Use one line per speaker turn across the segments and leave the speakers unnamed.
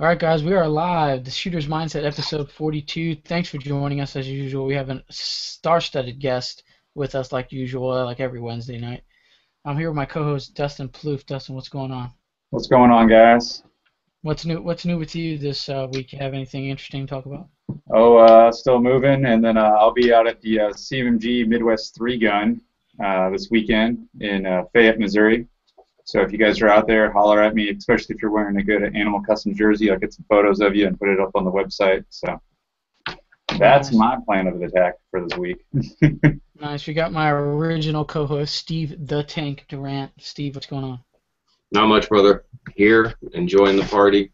All right, guys, we are live. The Shooter's Mindset, episode 42. Thanks for joining us as usual. We have a star-studded guest with us, like usual, like every Wednesday night. I'm here with my co-host Dustin Plouffe. Dustin, what's going on?
What's going on, guys?
What's new? What's new with you this week? You have anything interesting to talk about?
Still moving, and then I'll be out at the CMG Midwest 3 Gun this weekend in Fayette, Missouri. So if you guys are out there, holler at me, especially if you're wearing a good Animal Custom jersey. I'll get some photos of you and put it up on the website. So that's
Nice,
my plan of attack for this week.
nice. We got my original co-host Steve the Tank Durant. Steve, what's going on?
Not much, brother. Here, enjoying the party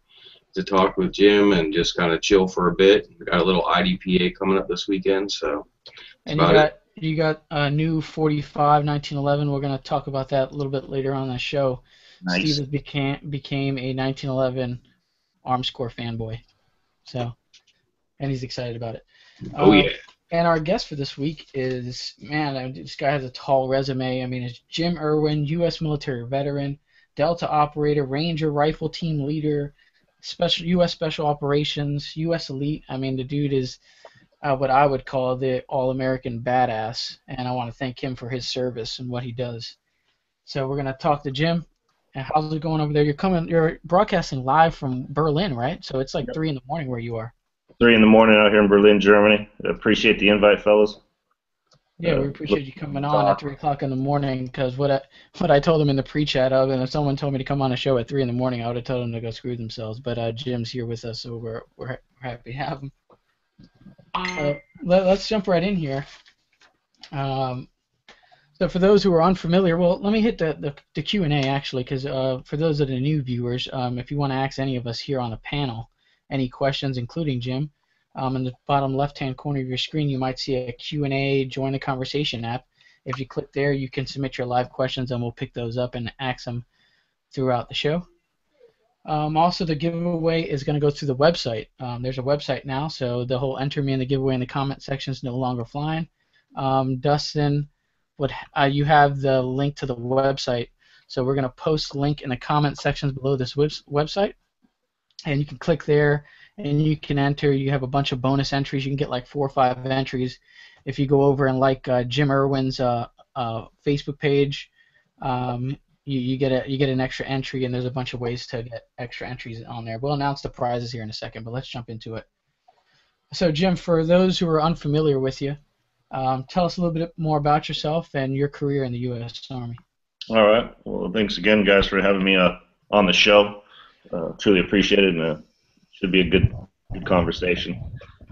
to talk with Jim and just kind of chill for a bit. We got a little IDPA coming up this weekend, so that's
And
about it.
you got a new 45 1911. We're going to talk about that a little bit later on the show. Steve
Nice.
has became a 1911 Arms Corps fanboy, so and he's excited about it.
Oh
Uh,
yeah.
and our guest for this week is this guy has a tall resume. I mean, it's Jim Irwin, U.S. military veteran, Delta operator, Ranger rifle team leader, special U.S. special operations, U.S. elite. I mean, the dude is what I would call the all-American badass, and I want to thank him for his service and what he does. So we're gonna talk to Jim. And how's it going over there? You're broadcasting live from Berlin, right? So it's like
Yep.
3 in the morning where you are.
3 in the morning out here in Berlin, Germany. Appreciate the invite, fellas.
Yeah, we
Look
appreciate you coming
to
on at
talk.
3 o'clock in the morning. Because what I told him in the pre-chat of, and if someone told me to come on a show at 3 in the morning, I would have told them to go screw themselves. But Jim's here with us, so we're happy to have him. Let's jump right in here. Um, so for those who are unfamiliar, well, let me hit the Q&A actually, because for those of the new viewers, if you want to ask any of us here on the panel any questions, including Jim, in the bottom left-hand corner of your screen, you might see a Q&A Join the Conversation app. If you click there, you can submit your live questions, and we'll pick those up and ask them throughout the show. Also, the giveaway is going to go through the website. There's a website now, so the whole enter me in the giveaway in the comment section is no longer flying. Dustin, you have the link to the website, so we're going to post the link in the comment sections below this website, and you can click there, and you can enter. You have a bunch of bonus entries. You can get like 4 or 5 entries if you go over and like Jim Irwin's Facebook page. You get an extra entry, and there's a bunch of ways to get extra entries on there. We'll announce the prizes here in a second, but let's jump into it. So, Jim, for those who are unfamiliar with you, tell us a little bit more about yourself and your career in the U.S. Army.
All right. Well, thanks again, guys, for having me on the show. Truly appreciate it, and should be a good conversation.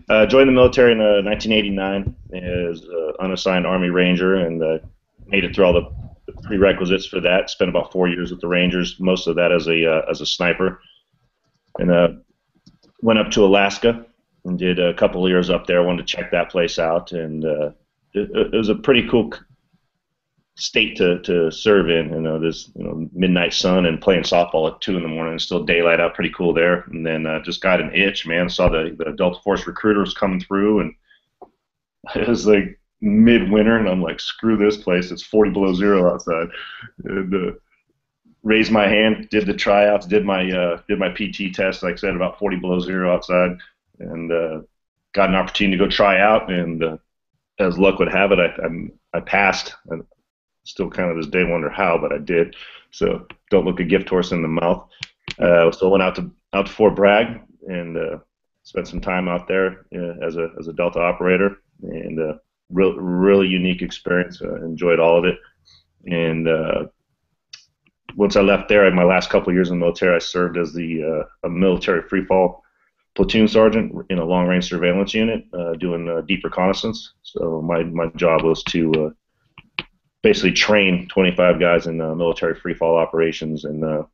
Joined the military in 1989 as unassigned Army Ranger, and made it through all the prerequisites for that. Spent about 4 years with the Rangers, most of that as a sniper, and went up to Alaska and did a couple of years up there. Wanted to check that place out, and it was a pretty cool state to serve in. This midnight sun and playing softball at 2 in the morning. It's still daylight out, pretty cool there. And then just got an itch, man. Saw the Delta Force recruiters coming through, and it was like midwinter, and I'm like, screw this place. It's 40 below zero outside. And raised my hand, did the tryouts, did my PT test, like I said, about 40 below zero outside, and got an opportunity to go try out. And as luck would have it, I passed. And still kind of this day wonder how, but I did. So don't look a gift horse in the mouth. So went out to Fort Bragg and spent some time out there as a Delta operator, and really unique experience. Enjoyed all of it. And once I left there, my last couple of years in the military, I served as a military freefall platoon sergeant in a long-range surveillance unit, doing deep reconnaissance. So my job was to basically train 25 guys in military freefall operations and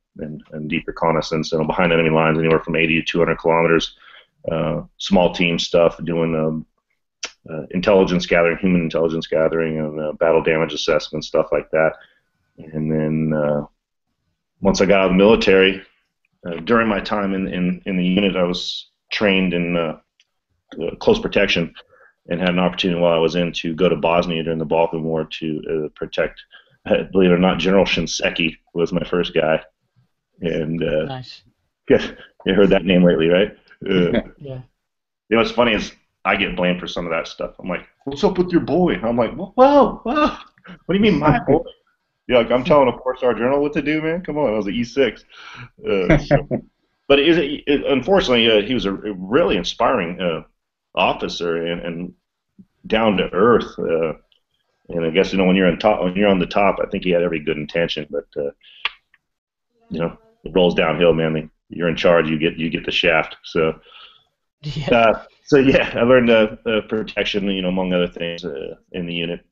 deep reconnaissance, behind enemy lines, anywhere from 80 to 200 kilometers. Small team stuff, doing intelligence gathering, human intelligence gathering, and battle damage assessment, stuff like that. And then once I got out of the military, during my time in the unit, I was trained in close protection, and had an opportunity while I was in to go to Bosnia during the Balkan War to protect, believe it or not, General Shinseki was my first guy. And
Nice.
You heard that name lately, right?
Yeah.
You know what's funny is I get blamed for some of that stuff. I'm like, "What's up with your boy?" I'm like, "Whoa, what do you mean my boy?" Yeah, like I'm telling a four-star general what to do, man. Come on, I was an E6. But unfortunately, he was a really inspiring officer and down to earth. And I guess when you're on the top, I think he had every good intention, but it rolls downhill, man. You're in charge, you get the shaft. So.
Yeah.
So yeah, I learned protection, among other things, in the unit.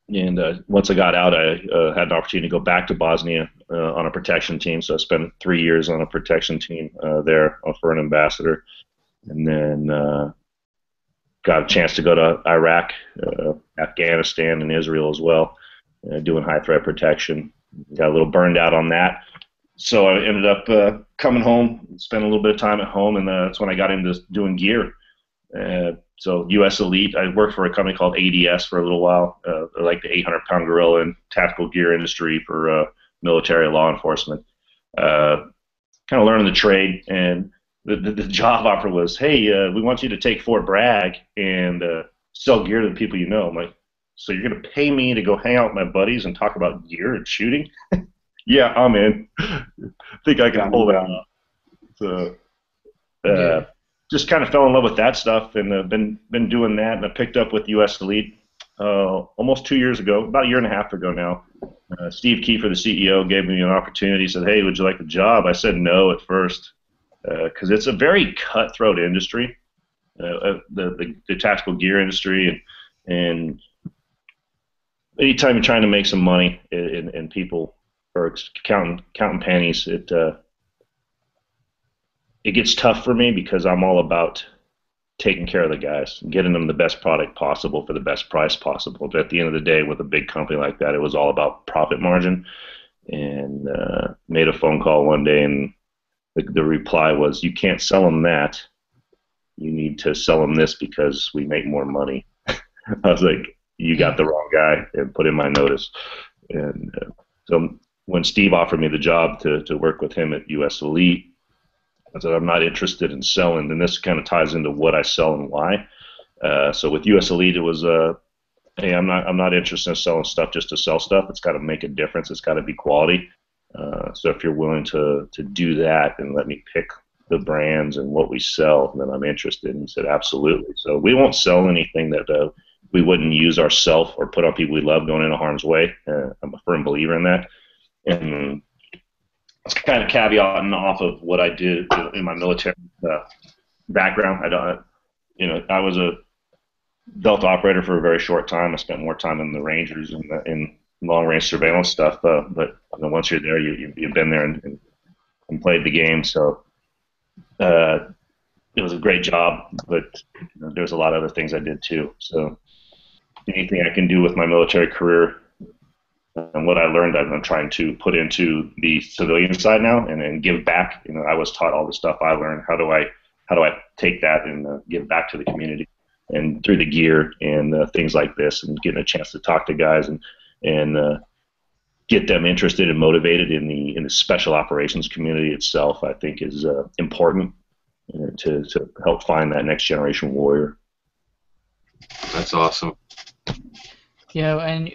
And once I got out, I had an opportunity to go back to Bosnia on a protection team. So I spent 3 years on a protection team there for an ambassador, and then got a chance to go to Iraq, Afghanistan, and Israel as well, doing high threat protection. Got a little burned out on that. So I ended up coming home, spent a little bit of time at home, and that's when I got into doing gear. So U.S. Elite, I worked for a company called ADS for a little while. They're like the 800-pound gorilla in tactical gear industry for military law enforcement. Kind of learning the trade, and the job offer was, hey, we want you to take Fort Bragg and sell gear to the people you know. I'm like, so you're going to pay me to go hang out with my buddies and talk about gear and shooting? Yeah, I'm in. Think I can pull that off. So, just kind of fell in love with that stuff, and been doing that. And I picked up with U.S. Elite almost 2 years ago, about a year and a half ago now. Steve Kiefer, the CEO, gave me an opportunity. He said, "Hey, would you like the job?" I said no at first because it's a very cutthroat industry, the tactical gear industry, and anytime you're trying to make some money and people are counting pennies, it gets tough for me because I'm all about taking care of the guys, getting them the best product possible for the best price possible. But at the end of the day, with a big company like that, it was all about profit margin. And made a phone call one day, and the reply was, "You can't sell them that. You need to sell them this because we make more money." I was like, "You got the wrong guy," and put in my notice. And so when Steve offered me the job to work with him at U.S. Elite, I said, I'm not interested in selling, and this kind of ties into what I sell and why. So with U.S. Elite, it was, hey, I'm not interested in selling stuff just to sell stuff. It's got to make a difference. It's got to be quality. So if you're willing to do that and let me pick the brands and what we sell, then I'm interested. And he said, absolutely. So we won't sell anything that we wouldn't use ourselves or put on people we love going into harm's way. I'm a firm believer in that. And it's kind of caveating off of what I did in my military background. I was a Delta operator for a very short time. I spent more time in the Rangers and in long-range surveillance stuff. But once you're there, you've been there and played the game. So it was a great job, but there's a lot of other things I did too. So anything I can do with my military career and what I learned, I'm trying to put into the civilian side now and give back. I was taught all the stuff I learned. How do I take that and give back to the community, and through the gear and things like this, and getting a chance to talk to guys and get them interested and motivated in the special operations community itself, I think is important to help find that next generation warrior.
That's awesome.
Yeah, and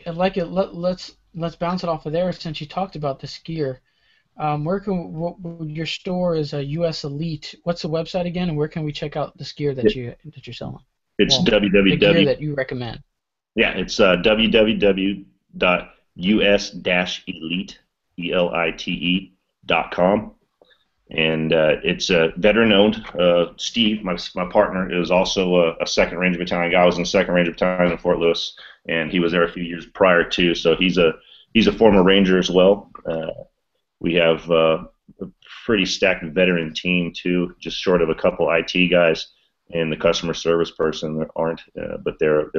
let's bounce it off of there since you talked about this gear. Your store is a U.S. Elite. What's the website again, and where can we check out this gear that you're selling?
It's
the gear that you recommend.
Yeah, it's www.us-elite.com, and it's veteran-owned. Steve, my partner, is also a second Ranger Battalion guy. I was in the second Ranger Battalion in Fort Lewis, and he was there a few years prior too. So he's a former Ranger as well. We have a pretty stacked veteran team too, just short of a couple IT guys and the customer service person that aren't, but they're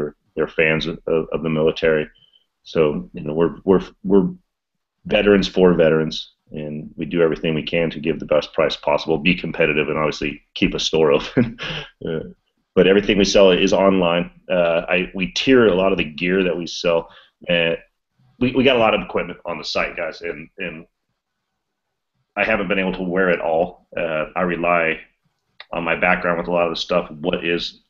fans of the military. So we're veterans for veterans, and we do everything we can to give the best price possible, be competitive, and obviously keep a store open. But everything we sell is online. We tier a lot of the gear that we sell. We got a lot of equipment on the site, guys, and I haven't been able to wear it all. I rely on my background with a lot of the stuff. What is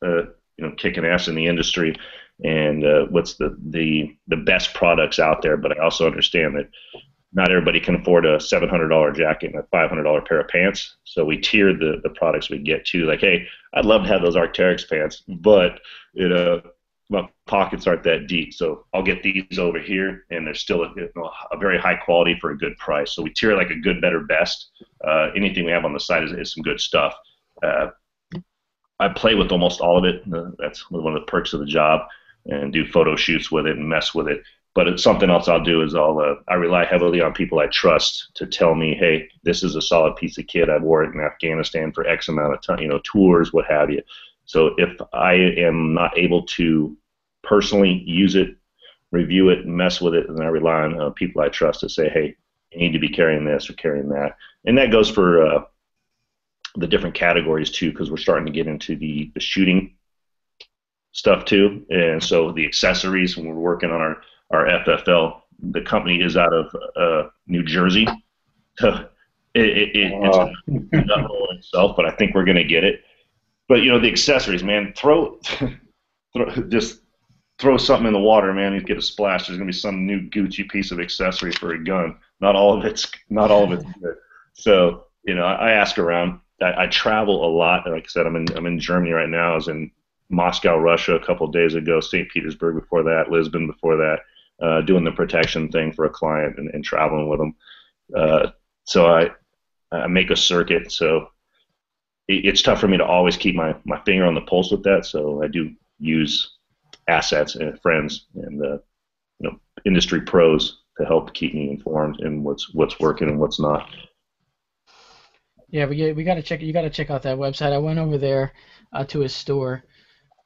kicking ass in the industry, and what's the best products out there. But I also understand that not everybody can afford a $700 jacket and a $500 pair of pants. So we tier the products we get to. Like, hey, I'd love to have those Arc'teryx pants, but my pockets aren't that deep. So I'll get these over here, and they're still a very high quality for a good price. So we tier like a good, better, best. Anything we have on the site is some good stuff. I play with almost all of it. That's one of the perks of the job, and do photo shoots with it and mess with it. But it's something else I'll do is I rely heavily on people I trust to tell me, hey, this is a solid piece of kit. I wore it in Afghanistan for X amount of time, tours, what have you. So if I am not able to personally use it, review it, and mess with it, then I rely on people I trust to say, hey, you need to be carrying this or carrying that. And that goes for the different categories too, because we're starting to get into the shooting stuff too. And so the accessories, when we're working on our FFL, the company is out of New Jersey. So it's a nut hole in itself, but I think we're going to get it. But the accessories, man, just throw something in the water, man. You get a splash. There's going to be some new Gucci piece of accessory for a gun. Not all of it's good. So I ask around. I travel a lot. Like I said, I'm in Germany right now. I was in Moscow, Russia a couple of days ago. St. Petersburg before that. Lisbon before that. Doing the protection thing for a client and traveling with them. So I make a circuit. So it's tough for me to always keep my finger on the pulse with that. So I do use assets and friends and industry pros to help keep me informed in what's working and what's not.
Yeah, we got to check. You got to check out that website. I went over there to his store.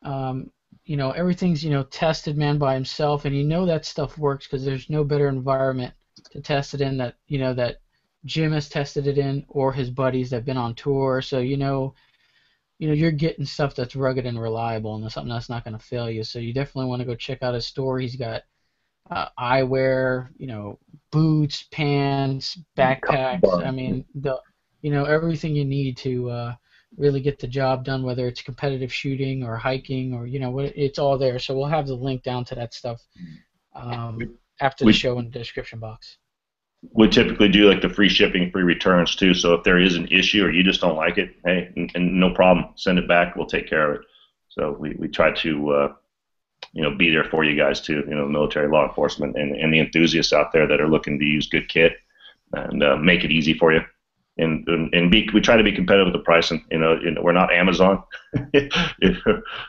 Everything's tested, man, by himself, and that stuff works because there's no better environment to test it in that that Jim has tested it in, or his buddies that've been on tour. So you're getting stuff that's rugged and reliable, and something that's not going to fail you. So you definitely want to go check out his store. He's got eyewear, boots, pants, backpacks. I mean, everything you need to really get the job done, whether it's competitive shooting or hiking or it's all there. So we'll have the link down to that stuff after the show in the description box.
We typically do like the free shipping, free returns too. So if there is an issue or you just don't like it, hey, and no problem, send it back. We'll take care of it. So we try to be there for you guys too. Military, law enforcement, and the enthusiasts out there that are looking to use good kit and make it easy for you. And we try to be competitive with the pricing. We're not Amazon,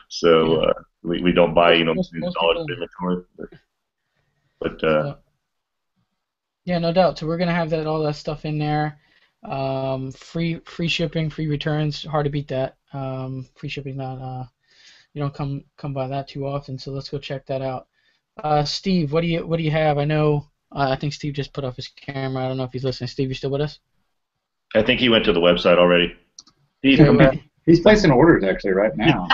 so we don't buy $1 inventory. But
yeah, no doubt. So we're gonna have all that stuff in there. Free shipping, free returns. Hard to beat that. Free shipping, not you don't come by that too often. So let's go check that out. Steve, what do you have? I know. I think Steve just put off his camera. I don't know if he's listening. Steve, you still with us?
I think he went to the website already.
He's placing orders actually right now.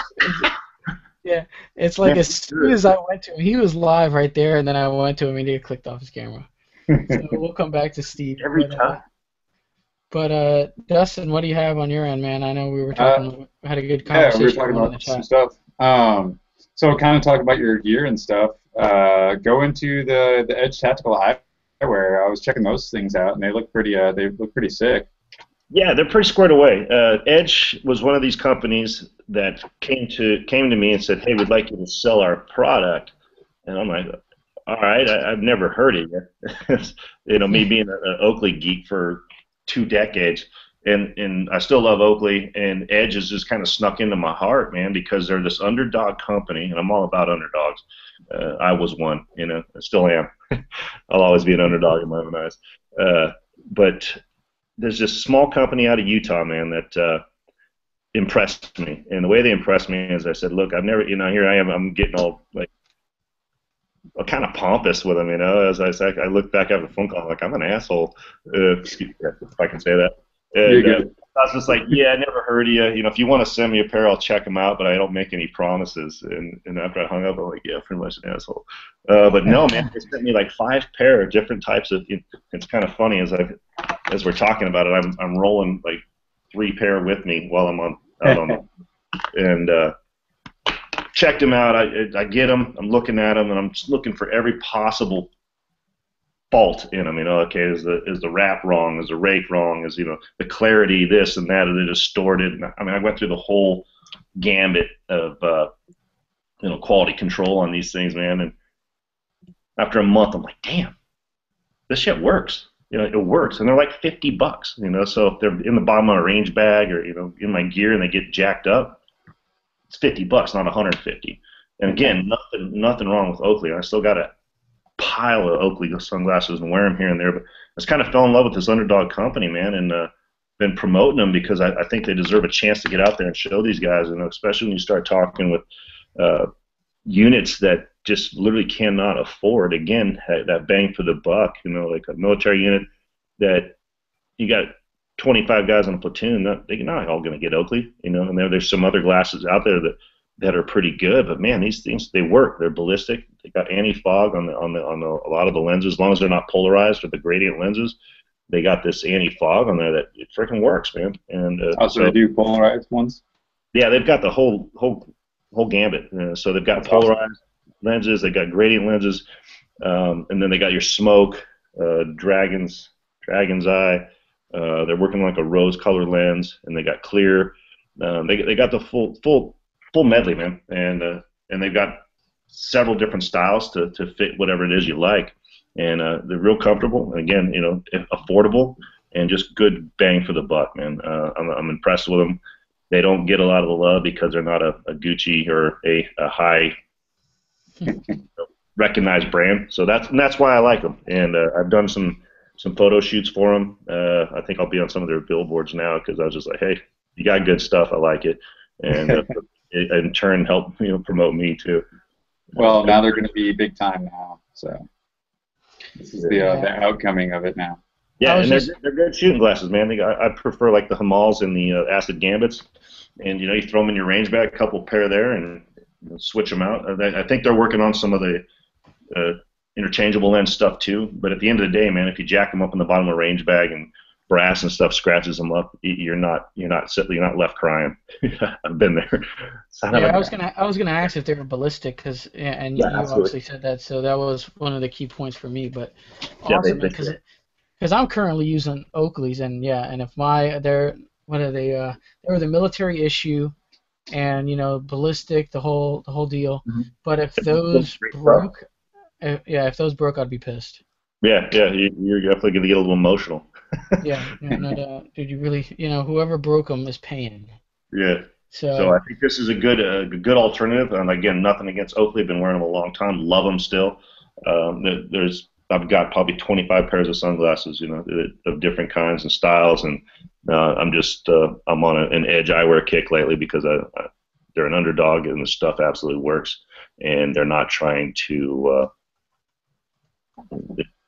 Yeah, it's like as soon as I went to him, he was live right there, and then I went to him and he clicked off his camera. So we'll come back to Steve.
Every time.
But Dustin, what do you have on your end, man? I know we were talking, had a good conversation.
Yeah, we were talking about some stuff. So kind of talk about your gear and stuff. Go into the Edge Tactical Eyewear. I was checking those things out, and they look pretty sick.
Yeah, they're pretty squared away. Edge was one of these companies that came to me and said, "Hey, we'd like you to sell our product." And I'm like, "All right, I've never heard it yet." Me being an Oakley geek for 2 decades, and I still love Oakley. And Edge has just kind of snuck into my heart, man, because they're this underdog company, and I'm all about underdogs. I was one, I still am. I'll always be an underdog in my own eyes. But there's this small company out of Utah, man, that impressed me. And the way they impressed me is I said, look, I've never, here I am, I'm getting all, kind of pompous with them, as I look back after the phone call, I'm like, I'm an asshole. Excuse me, if I can say that. And was just like, yeah, I never heard of you. You know, if you want to send me a pair, I'll check them out, but I don't make any promises. And after I hung up, I'm like, yeah, pretty much an asshole. But no, man, they sent me like 5 pair of different types of. It's kind of funny as we're talking about it. I'm rolling like 3 pair with me while I'm out on them, and checked them out. I get them. I'm looking at them, and I'm just looking for every possible fault in them. You know, okay, is the wrap wrong? Is the rake wrong? Is, you know, the clarity this and that? Is it distorted? I mean, I went through the whole gambit of you know, quality control on these things, man. And after a month, I'm like, damn, this shit works. You know, it works, and they're like $50. You know, so if they're in the bottom of a range bag or, you know, in my gear and they get jacked up, it's $50, not $150. And again, nothing wrong with Oakley. I still got a pile of Oakley sunglasses and wear them here and there, but I just kind of fell in love with this Underdog company, man, and been promoting them because I think they deserve a chance to get out there and show these guys, and especially when you start talking with units that just literally cannot afford, again, that bang for the buck, you know, like a military unit that you got 25 guys on a platoon, they're not all going to get Oakley, you know, and there's some other glasses out there that are pretty good, but man, these things, they work. They're ballistic. They got anti-fog on a lot of the lenses, as long as they're not polarized with the gradient lenses. They got this anti-fog on there that it freaking works, man. And
so they do polarized ones?
Yeah, they've got the whole gambit. So they've got polarized lenses, they got gradient lenses, and then they got your smoke, Dragon's Eye. They're working like a rose-colored lens, and they got clear. They got the full medley, man, and they've got several different styles to fit whatever it is you like, and they're real comfortable. And again, you know, affordable and just good bang for the buck, man. I'm impressed with them. They don't get a lot of the love because they're not a Gucci or a high recognized brand. So that's why I like them. And I've done some photo shoots for them. I think I'll be on some of their billboards now because I was just like, hey, you got good stuff. I like it. And it in turn help, you know, promote me too.
Well, now they're going to be big time now, so this is the outcoming of it now.
Yeah, and they're good shooting glasses, man. I prefer like the Hamals and the Acid Gambits, and you know, you throw them in your range bag, a couple pair there, and switch them out. I think they're working on some of the interchangeable lens stuff too. But at the end of the day, man, if you jack them up in the bottom of a range bag and brass and stuff scratches them up, you're not left crying. I've been there.
I was gonna ask if they were ballistic, because you obviously said that, so that was one of the key points for me. But awesome, because I'm currently using Oakleys, and if they were the military issue, and you know, ballistic, the whole deal. Mm-hmm. But if those broke, I'd be pissed.
Yeah, you're definitely gonna get a little emotional.
No doubt. Dude, you really, you know, whoever broke them is paying.
Yeah. So I think this is a good alternative. And again, nothing against Oakley. Been wearing them a long time. Love them still. I've got probably 25 pairs of sunglasses, you know, of different kinds and styles. And I'm on an edge eyewear kick lately because they're an Underdog and the stuff absolutely works. And they're not trying to.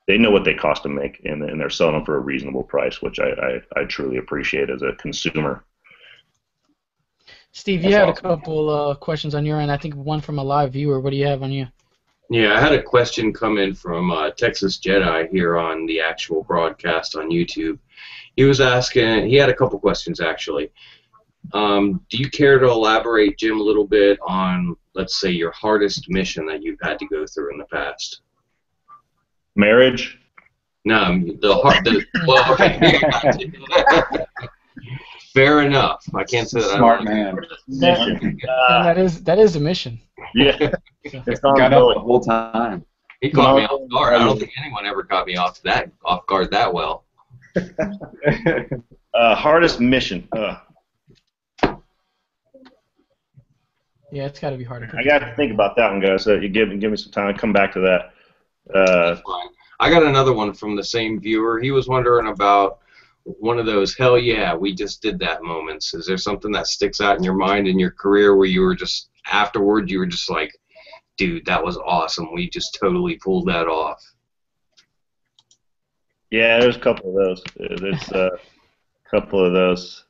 They know what they cost to make, and they're selling them for a reasonable price, which I truly appreciate as a consumer.
Steve, you had a couple questions on your end. I think one from a live viewer. What do you have on you?
Yeah, I had a question come in from Texas Jedi here on the actual broadcast on YouTube. He was asking, he had a couple questions actually. Do you care to elaborate, Jim, a little bit on, let's say, your hardest mission that you've had to go through in the past?
Marriage?
No, well, okay. Fair enough. I can't say that.
Smart man.
That is a mission.
Yeah.
It's got up the whole time.
He caught me off guard. I don't think anyone ever caught me off guard that well.
Hardest mission.
Yeah, it's got to be harder.
I got to think about that one, guys. You give me some time. I'll come back to that.
That's fine. I got another one from the same viewer. He was wondering about one of those hell yeah, we just did that moments. Is there something that sticks out in your mind in your career where you were just afterward you were just like, dude, that was awesome. We just totally pulled that off.
Yeah, there's a couple of those. There's a couple of those.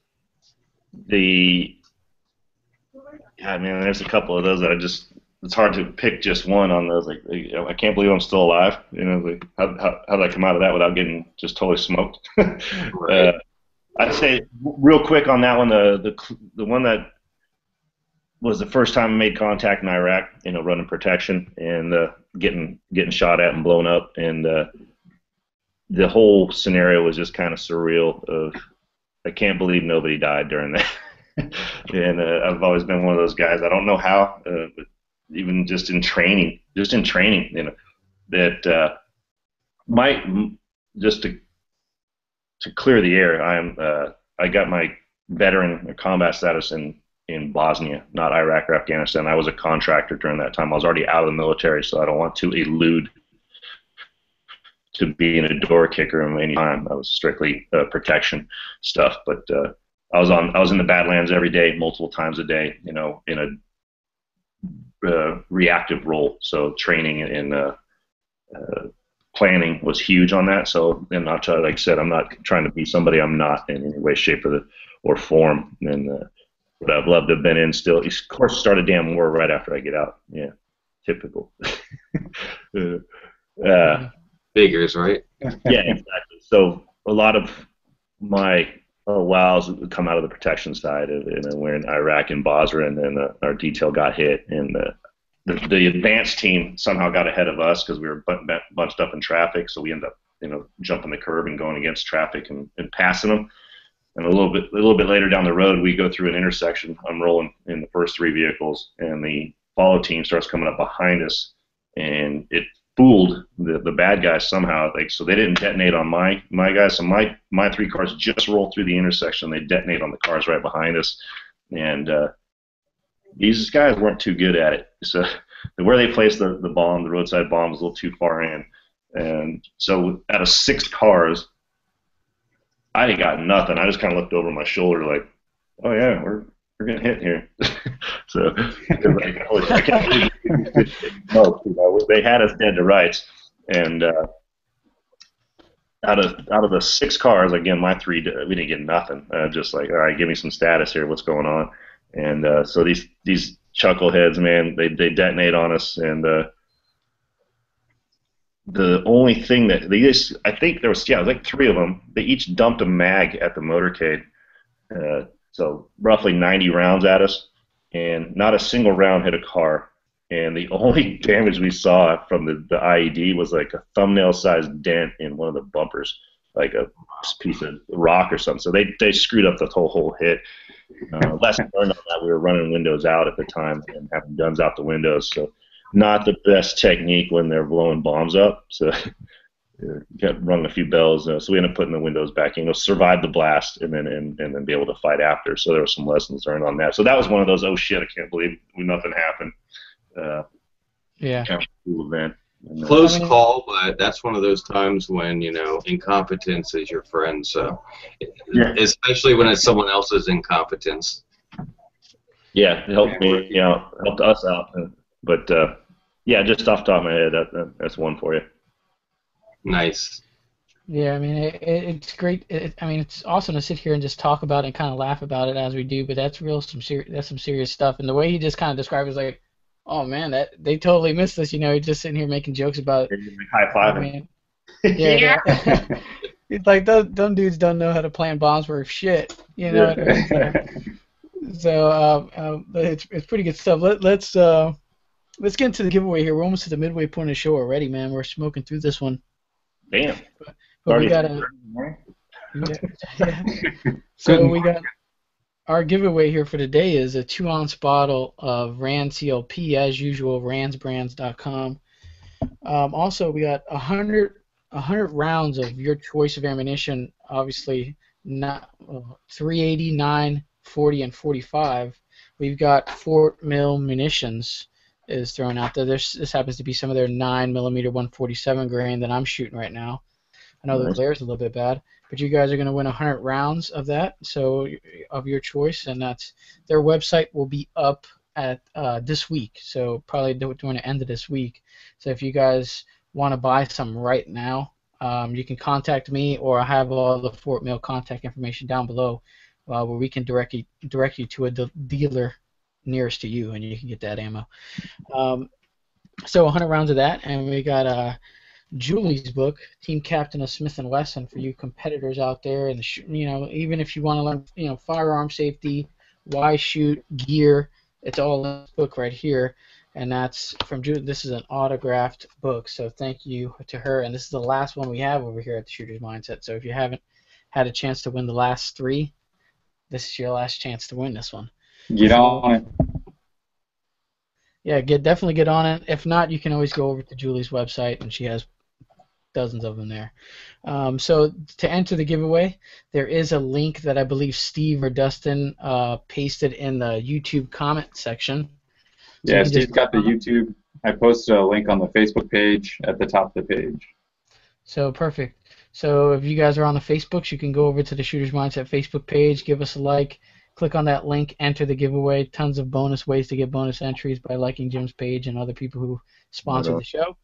I mean, there's a couple of those that it's hard to pick just one on those. Like, I can't believe I'm still alive. You know, like how did I come out of that without getting just totally smoked?
Right.
I'd say real quick on that one, the one that was the first time I made contact in Iraq, you know, running protection and getting shot at and blown up, and the whole scenario was just kind of surreal. I can't believe nobody died during that. And I've always been one of those guys. I don't know how, but even just in training, you know, that might just to clear the air. I got my veteran combat status in Bosnia, not Iraq or Afghanistan. I was a contractor during that time. I was already out of the military, so I don't want to allude to being a door kicker in any time. I was strictly protection stuff, but I was in the Badlands every day, multiple times a day, you know, in a reactive role. So training and planning was huge on that. So, and like I said, I'm not trying to be somebody I'm not in any way, shape, or form. And but I've loved to have been in still. Of course, start a damn war right after I get out. Yeah, typical.
Figures, right?
Yeah, exactly. So a lot of my wows would come out of the protection side, and then we're in Iraq and Basra, and then our detail got hit, and the advanced team somehow got ahead of us because we were bunched up in traffic. So we ended up, you know, jumping the curb and going against traffic and passing them. And a little bit later down the road, we go through an intersection. I'm rolling in the first three vehicles, and the follow team starts coming up behind us, and it fooled the bad guys somehow. Like, so they didn't detonate on my guys. So my three cars just roll through the intersection. They detonate on the cars right behind us, and these guys weren't too good at it. So where they placed the bomb, the roadside bomb, was a little too far in, and so out of 6 cars, I ain't got nothing. I just kind of looked over my shoulder like, oh yeah, we're getting hit here. So like, I can't believe no, you know, they had us dead to rights. And out of the 6 cars, again, my 3, we didn't get nothing. Just like, all right, give me some status here. What's going on? And so these chuckleheads, man, they detonate on us, and the only thing that I think there was, it was like 3 of them. They each dumped a mag at the motorcade, so roughly 90 rounds at us, and not a single round hit a car. And the only damage we saw from the IED was like a thumbnail-sized dent in one of the bumpers, like a piece of rock or something. So they screwed up the whole hit. Lesson learned on that. We were running windows out at the time and having guns out the windows, so not the best technique when they're blowing bombs up. So rung a few bells. So we ended up putting the windows back in. Survived the blast and then be able to fight after. So there were some lessons learned on that. So that was one of those, oh shit, I can't believe nothing happened.
Yeah.
Kind of cool event.
Close call, but that's one of those times when, you know, incompetence is your friend. So,
yeah.
Especially when it's someone else's incompetence.
Yeah, it helped me, you know, helped us out. But yeah, just off the top of my head, that's one for you.
Nice.
Yeah, I mean, it's great. I mean, it's awesome to sit here and just talk about it and kind of laugh about it as we do. But that's some serious stuff. And the way he just kind of described it is like, oh man, that they totally missed this. You know, he's just sitting here making jokes about.
High fiving.
Yeah. He's like, them dudes don't know how to plant bombs for shit. You know. What I mean? So it's pretty good stuff. Let's get into the giveaway here. We're almost at the midway point of the show already, man. We're smoking through this one.
Damn.
But we got So we got our giveaway here for today is a 2-ounce bottle of Rand CLP, as usual, randsbrands.com. Also, we got 100 rounds of your choice of ammunition, obviously not 380, 9, 40, and 45. We've got 4mm munitions is thrown out there. This happens to be some of their 9mm 147 grain that I'm shooting right now. I know the glare's a little bit bad, but you guys are going to win 100 rounds of that, so of your choice, and that's their website will be up at this week, so probably during the end of this week. So if you guys want to buy some right now, you can contact me, or I have all the Fort Mill contact information down below. where we can direct you to a dealer nearest to you, and you can get that ammo. So 100 rounds of that, and we got Julie's book, Team Captain of Smith & Wesson, for you competitors out there, and even if you want to learn, firearm safety, why shoot, gear, it's all in this book right here, and that's from Julie. This is an autographed book, so thank you to her, and this is the last one we have over here at the Shooter's Mindset. So if you haven't had a chance to win the last 3, this is your last chance to win this one.
Get on it.
Yeah, definitely get on it. If not, you can always go over to Julie's website, and she has dozens of them there. So to enter the giveaway, there is a link that I believe Steve or Dustin pasted in the YouTube comment section. So
yeah, Steve's got the YouTube. I posted a link on the Facebook page at the top of the page.
So perfect. So if you guys are on the Facebooks, you can go over to the Shooter's Mindset Facebook page, give us a like, click on that link, enter the giveaway. Tons of bonus ways to get bonus entries by liking Jim's page and other people who sponsor the show.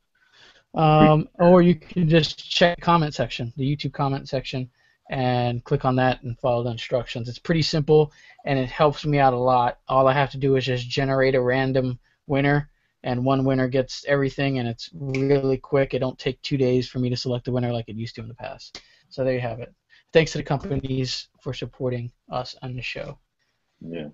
Or you can just check the comment section, the YouTube comment section, and click on that and follow the instructions. It's pretty simple, and it helps me out a lot. All I have to do is just generate a random winner, and one winner gets everything, and it's really quick. It don't take 2 days for me to select a winner like it used to in the past. So there you have it. Thanks to the companies for supporting us on the show.
Yeah.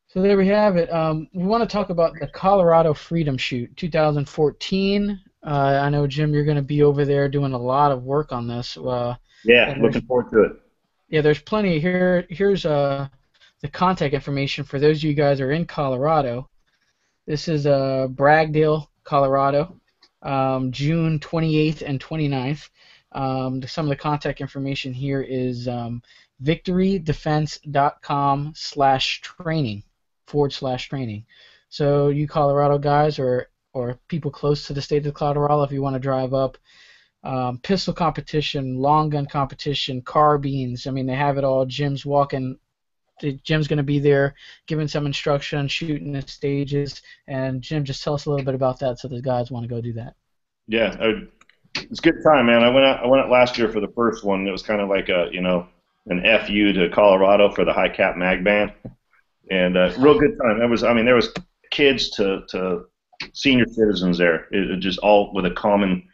So there we have it. We want to talk about the Colorado Freedom Shoot 2014. I know, Jim, you're going to be over there doing a lot of work on this.
Yeah, looking forward to it.
Yeah, there's plenty here. Here's the contact information for those of you guys who are in Colorado. This is Bragdale, Colorado, June 28th and 29th. Some of the contact information here is victorydefense.com/training. So you Colorado guys or people close to the state of Colorado, if you want to drive up, pistol competition, long gun competition, carbines. I mean, they have it all. Jim's going to be there giving some instruction, shooting the stages. And Jim, just tell us a little bit about that so the guys want to go do that.
Yeah, it's a good time, man. I went out last year for the first one. It was kind of like an FU to Colorado for the high cap mag ban, and real good time. There was kids to senior citizens there. It just all with a common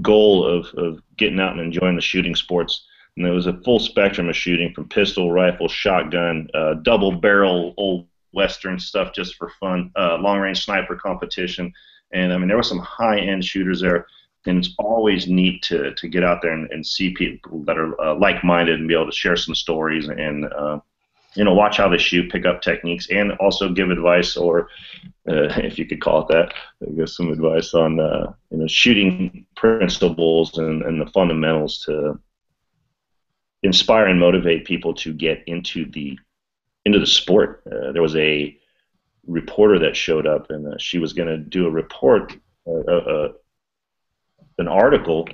goal of getting out and enjoying the shooting sports. And there was a full spectrum of shooting, from pistol, rifle, shotgun, double barrel, old Western stuff just for fun, long range sniper competition. And I mean, there were some high end shooters there, and it's always neat to get out there and see people that are like minded and be able to share some stories and watch how they shoot, pick up techniques, and also give advice, or if you could call it that, I guess some advice on shooting principles and the fundamentals to inspire and motivate people to get into the sport. There was a reporter that showed up, and she was going to do a report, an article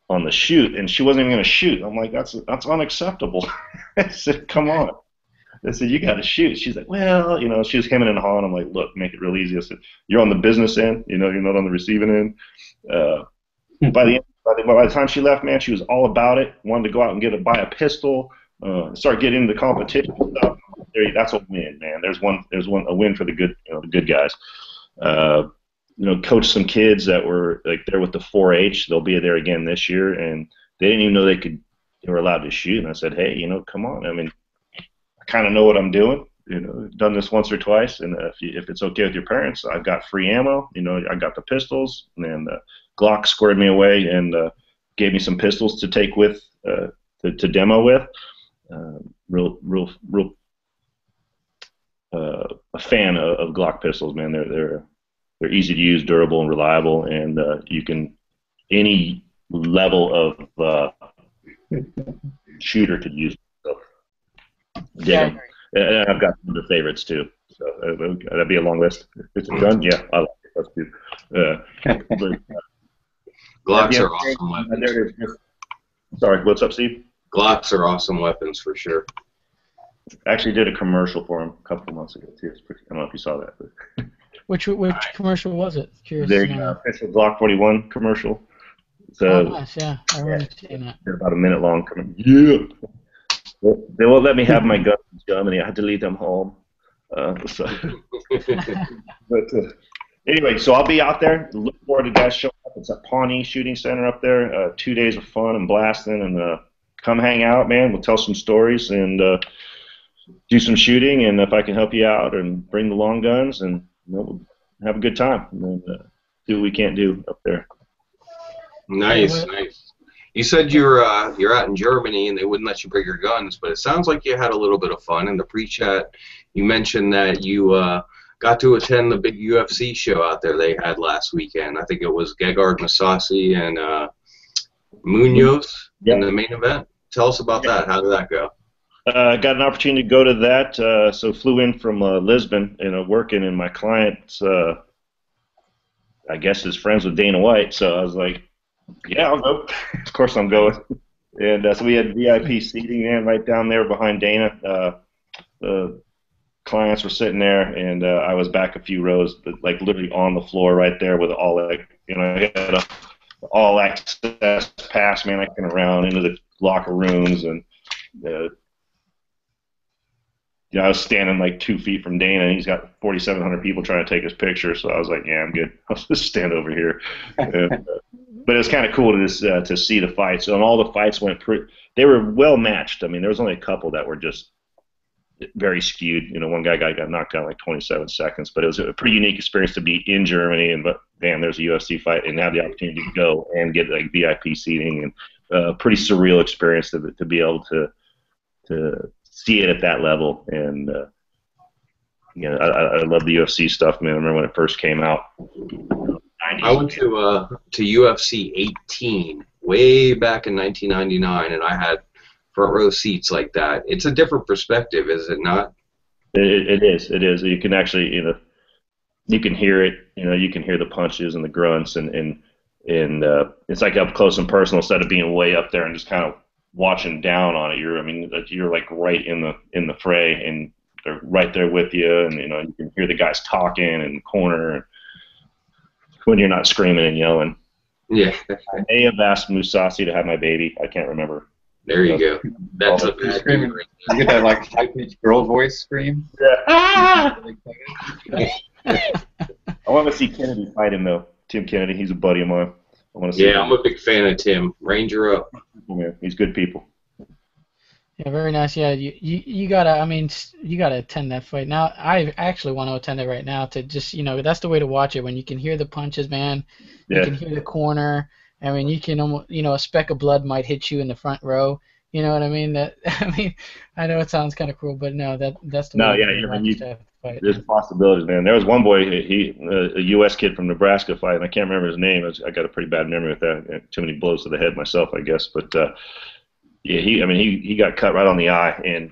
on the shoot, and she wasn't even going to shoot. I'm like, that's unacceptable. I said, come on. I said, you got to shoot. She's like, well, she was hemming and hawing. I'm like, look, make it real easy. I said, you're on the business end, you're not on the receiving end. By the time she left, man, she was all about it. Wanted to go out and buy a pistol, start getting into the competition stuff. That's a win, man. There's a win for the good, the good guys. Coached some kids that were like there with the 4-H. They'll be there again this year, and they didn't even know they were allowed to shoot. And I said, hey, come on. I mean, I kind of know what I'm doing. Done this once or twice, and if it's okay with your parents, I've got free ammo. I got the pistols, and Glock squared me away and gave me some pistols to take with to demo with. Real a fan of Glock pistols, man. They're easy to use, durable, and reliable, and you can any level of shooter could use. So, yeah, and I've got some of the favorites too. So that'd be a long list. It's a gun, yeah. I like it. That's good.
Glocks are awesome weapons.
Sorry, what's up, Steve?
Glocks are awesome weapons for sure.
Actually did a commercial for him a couple of months ago too. I don't know if you saw that. But.
Which commercial was it? Curious.
The official Glock 41 commercial.
Oh, nice, yeah. I remember seeing that.
About a minute long. Yeah. They won't let me have my guns in Germany. I had to leave them home. So. But anyway, so I'll be out there. Look forward to guys showing up. It's at Pawnee Shooting Center up there. 2 days of fun and blasting, and come hang out, man. We'll tell some stories and do some shooting, and if I can help you out and bring the long guns, and we'll have a good time and do what we can't do up there.
Nice, nice. You said you're out in Germany and they wouldn't let you bring your guns, but it sounds like you had a little bit of fun. In the pre-chat, you mentioned that you got to attend the big UFC show out there they had last weekend. I think it was Gegard Mousasi and Munoz in the main event. Tell us about that. How did that go?
Got an opportunity to go to that, so flew in from Lisbon, working, and my client, I guess, is friends with Dana White, so I was like, yeah, I'll go. Of course I'm going. And so we had VIP seating right down there behind Dana. The clients were sitting there, and I was back a few rows, but like literally on the floor right there with all I had a all access pass, man. I went around into the locker rooms, and I was standing like 2 feet from Dana, and he's got 4,700 people trying to take his picture. So I was like, yeah, I'm good. I'll just stand over here. And, but it was kind of cool to see the fights. And all the fights they were well matched. I mean, there was only a couple that were just very skewed. One guy got knocked out in like 27 seconds. But it was a pretty unique experience to be in Germany, but man, there's a UFC fight, and have the opportunity to go and get like VIP seating, and pretty surreal experience to be able to see it at that level. And I love the UFC stuff, man. I remember when it first came out.
I went to UFC 18 way back in 1999, and I had front row seats like that. It's a different perspective, is it not?
It is. It is. You can actually, you can hear it. You can hear the punches and the grunts, and it's like up close and personal instead of being way up there and just kind of watching down on it. You're like right in the fray, and they're right there with you, and you can hear the guys talking in the corner when you're not screaming and yelling.
Yeah.
I may have asked Mousasi to have my baby. I can't remember.
There you go. That's a bad
screaming. You get that like high-pitched girl voice scream.
Yeah. Ah! I want to see Kennedy fight him though. Tim Kennedy, he's a buddy of mine. I want to see.
Yeah, I'm a big fan of Tim. Ranger up.
Yeah, he's good people.
Yeah, very nice. Yeah, you gotta attend that fight. Now, I actually want to attend it right now to just, that's the way to watch it, when you can hear the punches, man. You can hear the corner. I mean, you can almost, a speck of blood might hit you in the front row. You know what I mean? I know it sounds kind of cruel, but no, that's the way to watch that fight.
There's possibilities, man. There was one boy, a U.S. kid from Nebraska fight, and I can't remember his name. I got a pretty bad memory with that. Too many blows to the head myself, I guess, but. Yeah, he got cut right on the eye, and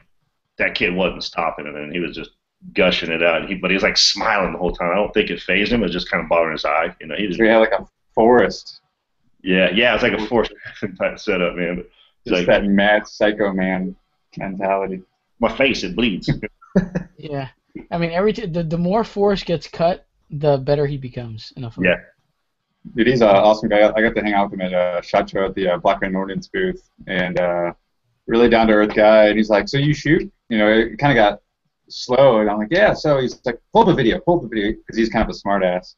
that kid wasn't stopping it, and he was just gushing it out. But he was like smiling the whole time. I don't think it fazed him. It was just kind of bothering his eye.
He had like a forest.
Yeah, it's like a forest type setup, man. But
just like that mad psycho man mentality.
My face, it bleeds.
Yeah, I mean, the more forest gets cut, the better he becomes in a fight.
Yeah.
Dude, he's an awesome guy. I got to hang out with him at SHOT Show at the Blackout Ordnance booth, and really down-to-earth guy. And he's like, "So you shoot?" It kind of got slow, and I'm like, "Yeah." So he's like, pull the video," because he's kind of a smartass.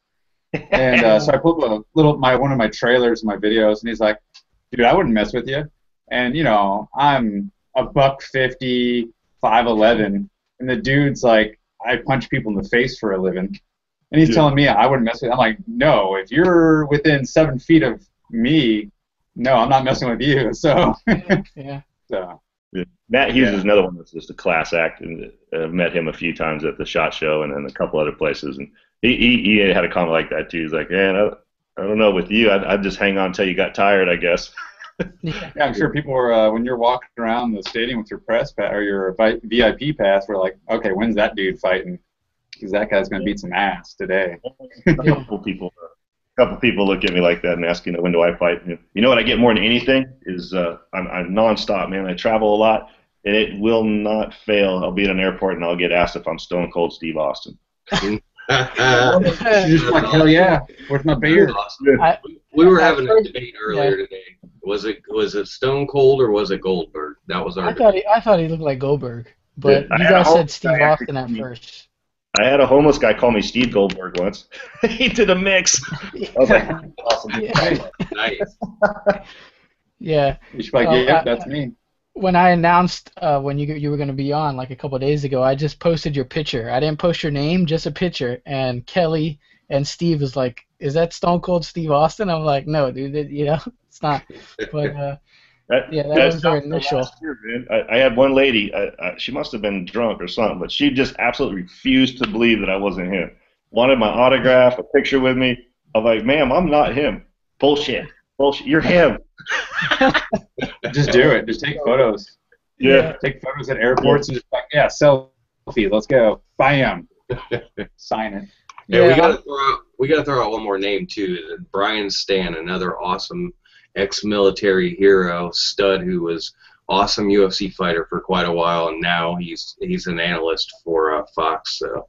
And so I pulled one of my trailers, my videos, and he's like, "Dude, I wouldn't mess with you." And I'm $150, 5'11", and the dude's like, I punch people in the face for a living. And he's telling me I wouldn't mess with you. I'm like, no, if you're within 7 feet of me, no, I'm not messing with you. So,
yeah.
So.
Yeah. Matt Hughes is another one that's just a class act, and I've met him a few times at the SHOT Show and a couple other places, and he had a comment like that too. He's like, man, I don't know with you, I'd just hang on until you got tired, I guess.
Yeah, I'm sure people were when you're walking around the stadium with your press pass or your VIP pass, we're like, okay, when's that dude fighting? Because that guy's going to beat some ass today.
A couple people look at me like that and ask, when do I fight? You know what I get more than anything is I'm nonstop, man. I travel a lot, and it will not fail. I'll be at an airport, and I'll get asked if I'm Stone Cold Steve Austin.
You're just like, hell yeah, where's my beer?
We were having a debate earlier today Was it Stone Cold or was it Goldberg? That was our debate.
I thought he looked like Goldberg, but
I
you
had a
guys said
homeless
Steve
guy
Austin at
actually-
first.
I had a homeless guy call me Steve Goldberg once. He did a mix. I was like, awesome.
Yeah.
Nice.
Yeah.
You should be like,
Oh,
yep, that's me.
When I announced when you were going to be on like a couple of days ago, I just posted your picture. I didn't post your name, just a picture. And Kelly and Steve was like, "Is that Stone Cold Steve Austin?" I'm like, "No, dude, it's not." But yeah, that was their initial.
Last year, man. I had one lady, she must have been drunk or something, but she just absolutely refused to believe that I wasn't him. Wanted my autograph, a picture with me. I'm like, ma'am, I'm not him. Bullshit. Bullshit. You're him.
Just do it. Just take photos.
Yeah.
Take photos at airports and just like, yeah, selfie. Let's go. Bam. Sign it.
Yeah,
Yeah.
we gotta throw out one more name too. Brian Stan, another awesome ex-military hero, stud who was awesome UFC fighter for quite a while, and now he's an analyst for Fox. So.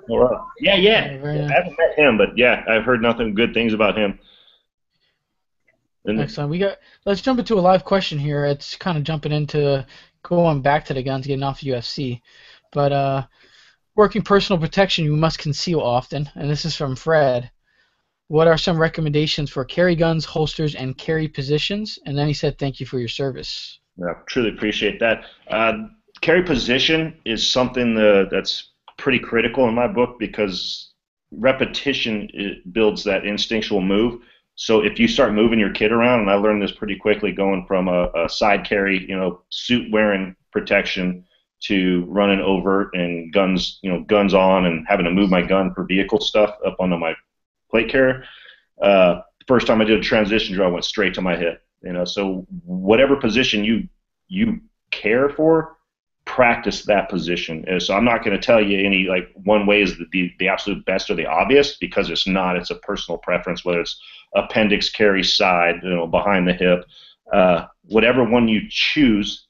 All right. Yeah.
Yeah, very nice.
I haven't met him, but yeah, I've heard nothing good things about him. And
Excellent. Let's jump into a live question here. It's kind of jumping into going back to the guns, getting off UFC. But working personal protection, you must conceal often, and this is from Fred. What are some recommendations for carry guns, holsters, and carry positions? And then he said, "Thank you for your service."
I truly appreciate that. Carry position is something that's pretty critical in my book because repetition builds that instinctual move. So if you start moving your kid around, and I learned this pretty quickly going from a side carry, suit wearing protection to running overt and guns on and having to move my gun for vehicle stuff up onto my plate carrier. First time I did a transition drill, I went straight to my hip. So whatever position you care for, practice that position. And so I'm not going to tell you any one way is the absolute best or the obvious because it's not. It's a personal preference, whether it's appendix carry side, behind the hip, whatever one you choose,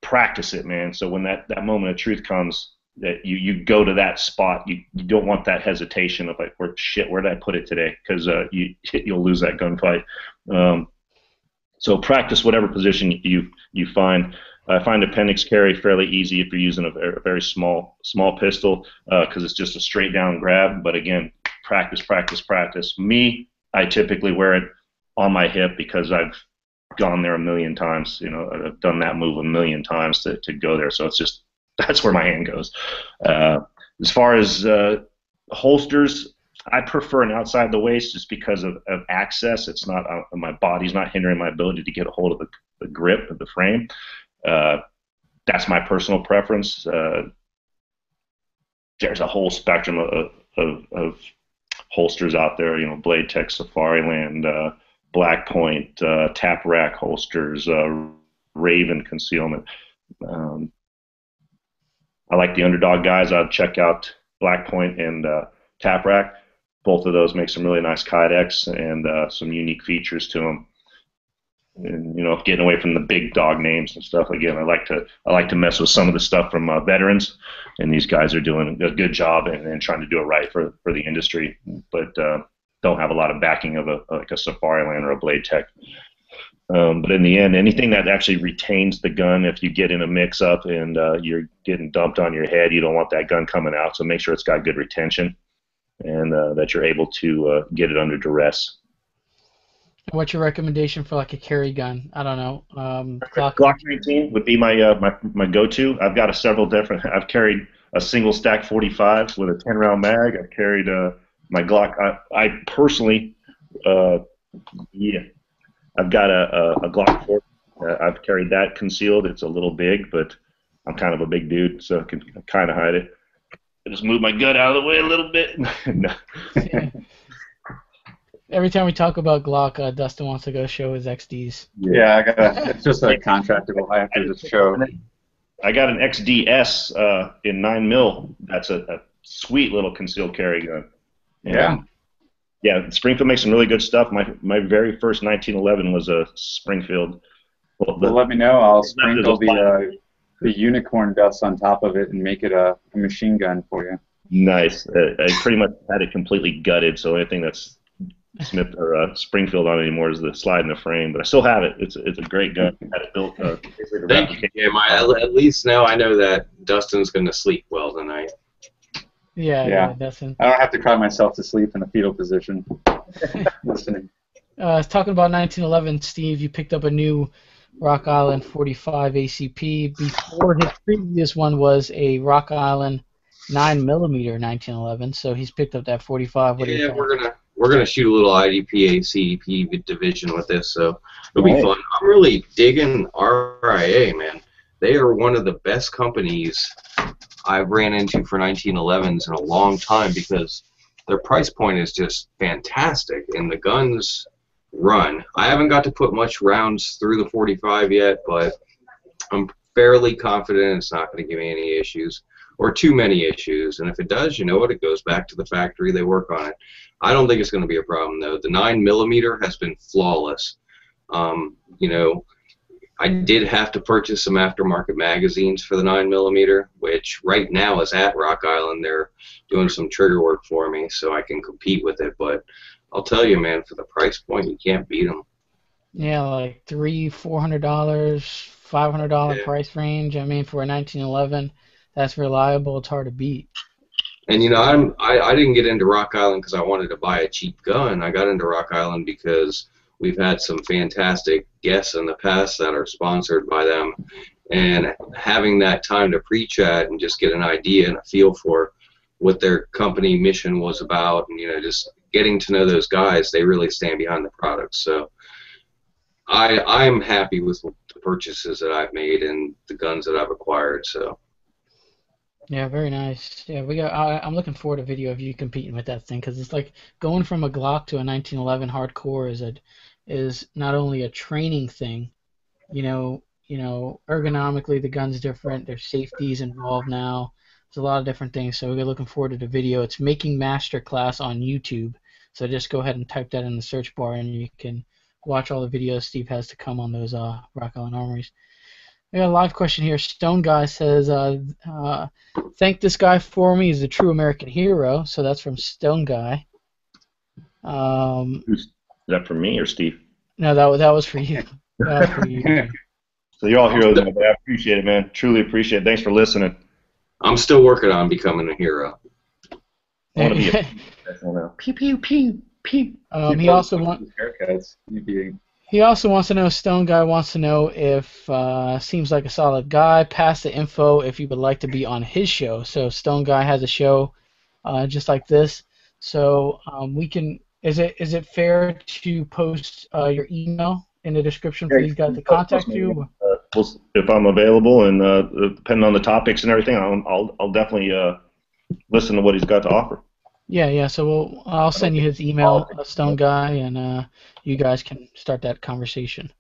practice it, man. So when that moment of truth comes, that you go to that spot, you don't want that hesitation of where did I put it today? Because you'll lose that gunfight. So practice whatever position you find. I find appendix carry fairly easy if you're using a very small pistol because it's just a straight down grab. But again, practice. Me, I typically wear it on my hip because I've gone there a million times. I've done that move a million times to go there. So it's just that's where my hand goes. As far as holsters, I prefer an outside the waist just because of access. It's not my body's not hindering my ability to get a hold of the grip of the frame. That's my personal preference. There's a whole spectrum of holsters out there. Blade Tech, Safariland, Black Point, Tap Rack holsters, Raven concealment. I like the Underdog guys. I'd check out Black Point and Tap Rack. Both of those make some really nice kydex and some unique features to them. And getting away from the big dog names and stuff. Again, I like to mess with some of the stuff from veterans, and these guys are doing a good job and trying to do it right for the industry, but don't have a lot of backing of a Safariland or a Blade Tech. But in the end, anything that actually retains the gun, if you get in a mix-up and you're getting dumped on your head, you don't want that gun coming out. So make sure it's got good retention and that you're able to get it under duress.
What's your recommendation for a carry gun? I don't know.
Glock 19 would be my go-to. I've got several different. I've carried a single stack 45 with a 10-round mag. I've carried my Glock. I personally, I've got a Glock 4. I've carried that concealed. It's a little big, but I'm kind of a big dude, so I can kind of hide it. I just move my gut out of the way a little bit. No.
Yeah. Every time we talk about Glock, Dustin wants to go show his XDs.
Yeah, it's just contractable. I have to just show.
I got an XDS in 9mm. That's a sweet little concealed carry gun.
Yeah.
Yeah, Springfield makes some really good stuff. My very first 1911 was a Springfield.
Well, let me know. I'll sprinkle the unicorn dust on top of it and make it a machine gun for you.
Nice. I pretty much had it completely gutted, so anything that's Smith or Springfield on anymore as the slide in the frame, but I still have it. It's a great gun. I had it built basically to
Thank you,
replicate.
Jim. At least now I know that Dustin's going to sleep well tonight.
Yeah, Dustin.
I don't have to cry myself to sleep in a fetal position. Listening.
Talking about 1911, Steve, you picked up a new Rock Island 45 ACP. Before his previous one was a Rock Island 9mm 1911, so he's picked up that 45. What are your thoughts?
We're gonna shoot a little IDP ACP division with this, so it'll be fun. I'm really digging RIA, man. They are one of the best companies I've ran into for 1911s in a long time because their price point is just fantastic, and the guns run. I haven't got to put much rounds through the 45 yet, but I'm fairly confident it's not going to give me any issues or too many issues. And if it does, you know what? It goes back to the factory. They work on it. I don't think it's going to be a problem, though. The 9mm has been flawless. You know, I did have to purchase some aftermarket magazines for the 9mm, which right now is at Rock Island. They're doing some trigger work for me so I can compete with it. But I'll tell you, man, for the price point, you can't beat them. Yeah,
like $400, $500 price range. I mean, for a 1911, that's reliable. It's hard to beat. And you know, I didn't get into Rock Island because I wanted to buy a cheap gun. I got into Rock Island because we've had some fantastic guests in the past that are sponsored by them, and having that time to pre-chat and just get an idea and a feel for what their company mission was about, and you know, just getting to know those guys, they really stand behind the product. So I'm happy with the purchases that I've made and the guns that I've acquired. So. Yeah, very nice. Yeah, I'm looking forward to a video of you competing with that thing because it's like going from a Glock to a 1911 hardcore is not only a training thing, you know, ergonomically the gun's different. There's safeties involved now. There's a lot of different things. So we're looking forward to the video. It's Making Masterclass on YouTube. So just go ahead and type that in the search bar and you can watch all the videos Steve has to come on those Rock Island Armories. We got a live question here. Stone Guy says, thank this guy for me. He's a true American hero. So that's from Stone Guy.
Is that for me or Steve?
No, that was for you. That was for you.
So you're all heroes. I appreciate it, man. Truly appreciate it. Thanks for listening.
I'm still working on becoming a hero.
I want to be a pew pew pew pew.
He also wants
haircuts.
He also wants to know, Stone Guy wants to know if seems like a solid guy. Pass the info if you would like to be on his show. So Stone Guy has a show just like this. So we can. Is it fair to post your email in the description for these guys to contact you?
If I'm available and depending on the topics and everything, I'll definitely listen to what he's got to offer.
Yeah. So I'll send you his email, Stone Guy, and you guys can start that conversation.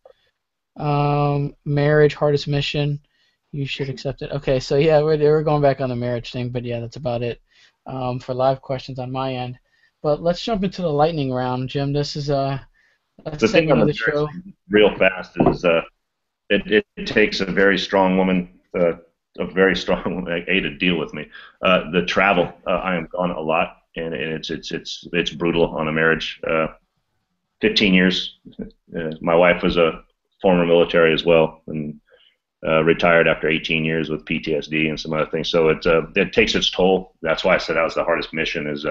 Marriage, hardest mission. You should accept it. Okay, so yeah, we're going back on the marriage thing, but yeah, that's about it for live questions on my end. But let's jump into the lightning round, Jim. This is a segment of the show.
Real fast is it takes a very strong woman, a very strong to deal with me. The travel, I am gone a lot. And it's brutal on a marriage. 15 years. My wife was a former military as well, and retired after 18 years with PTSD and some other things. So it takes its toll. That's why I said that was the hardest mission. Is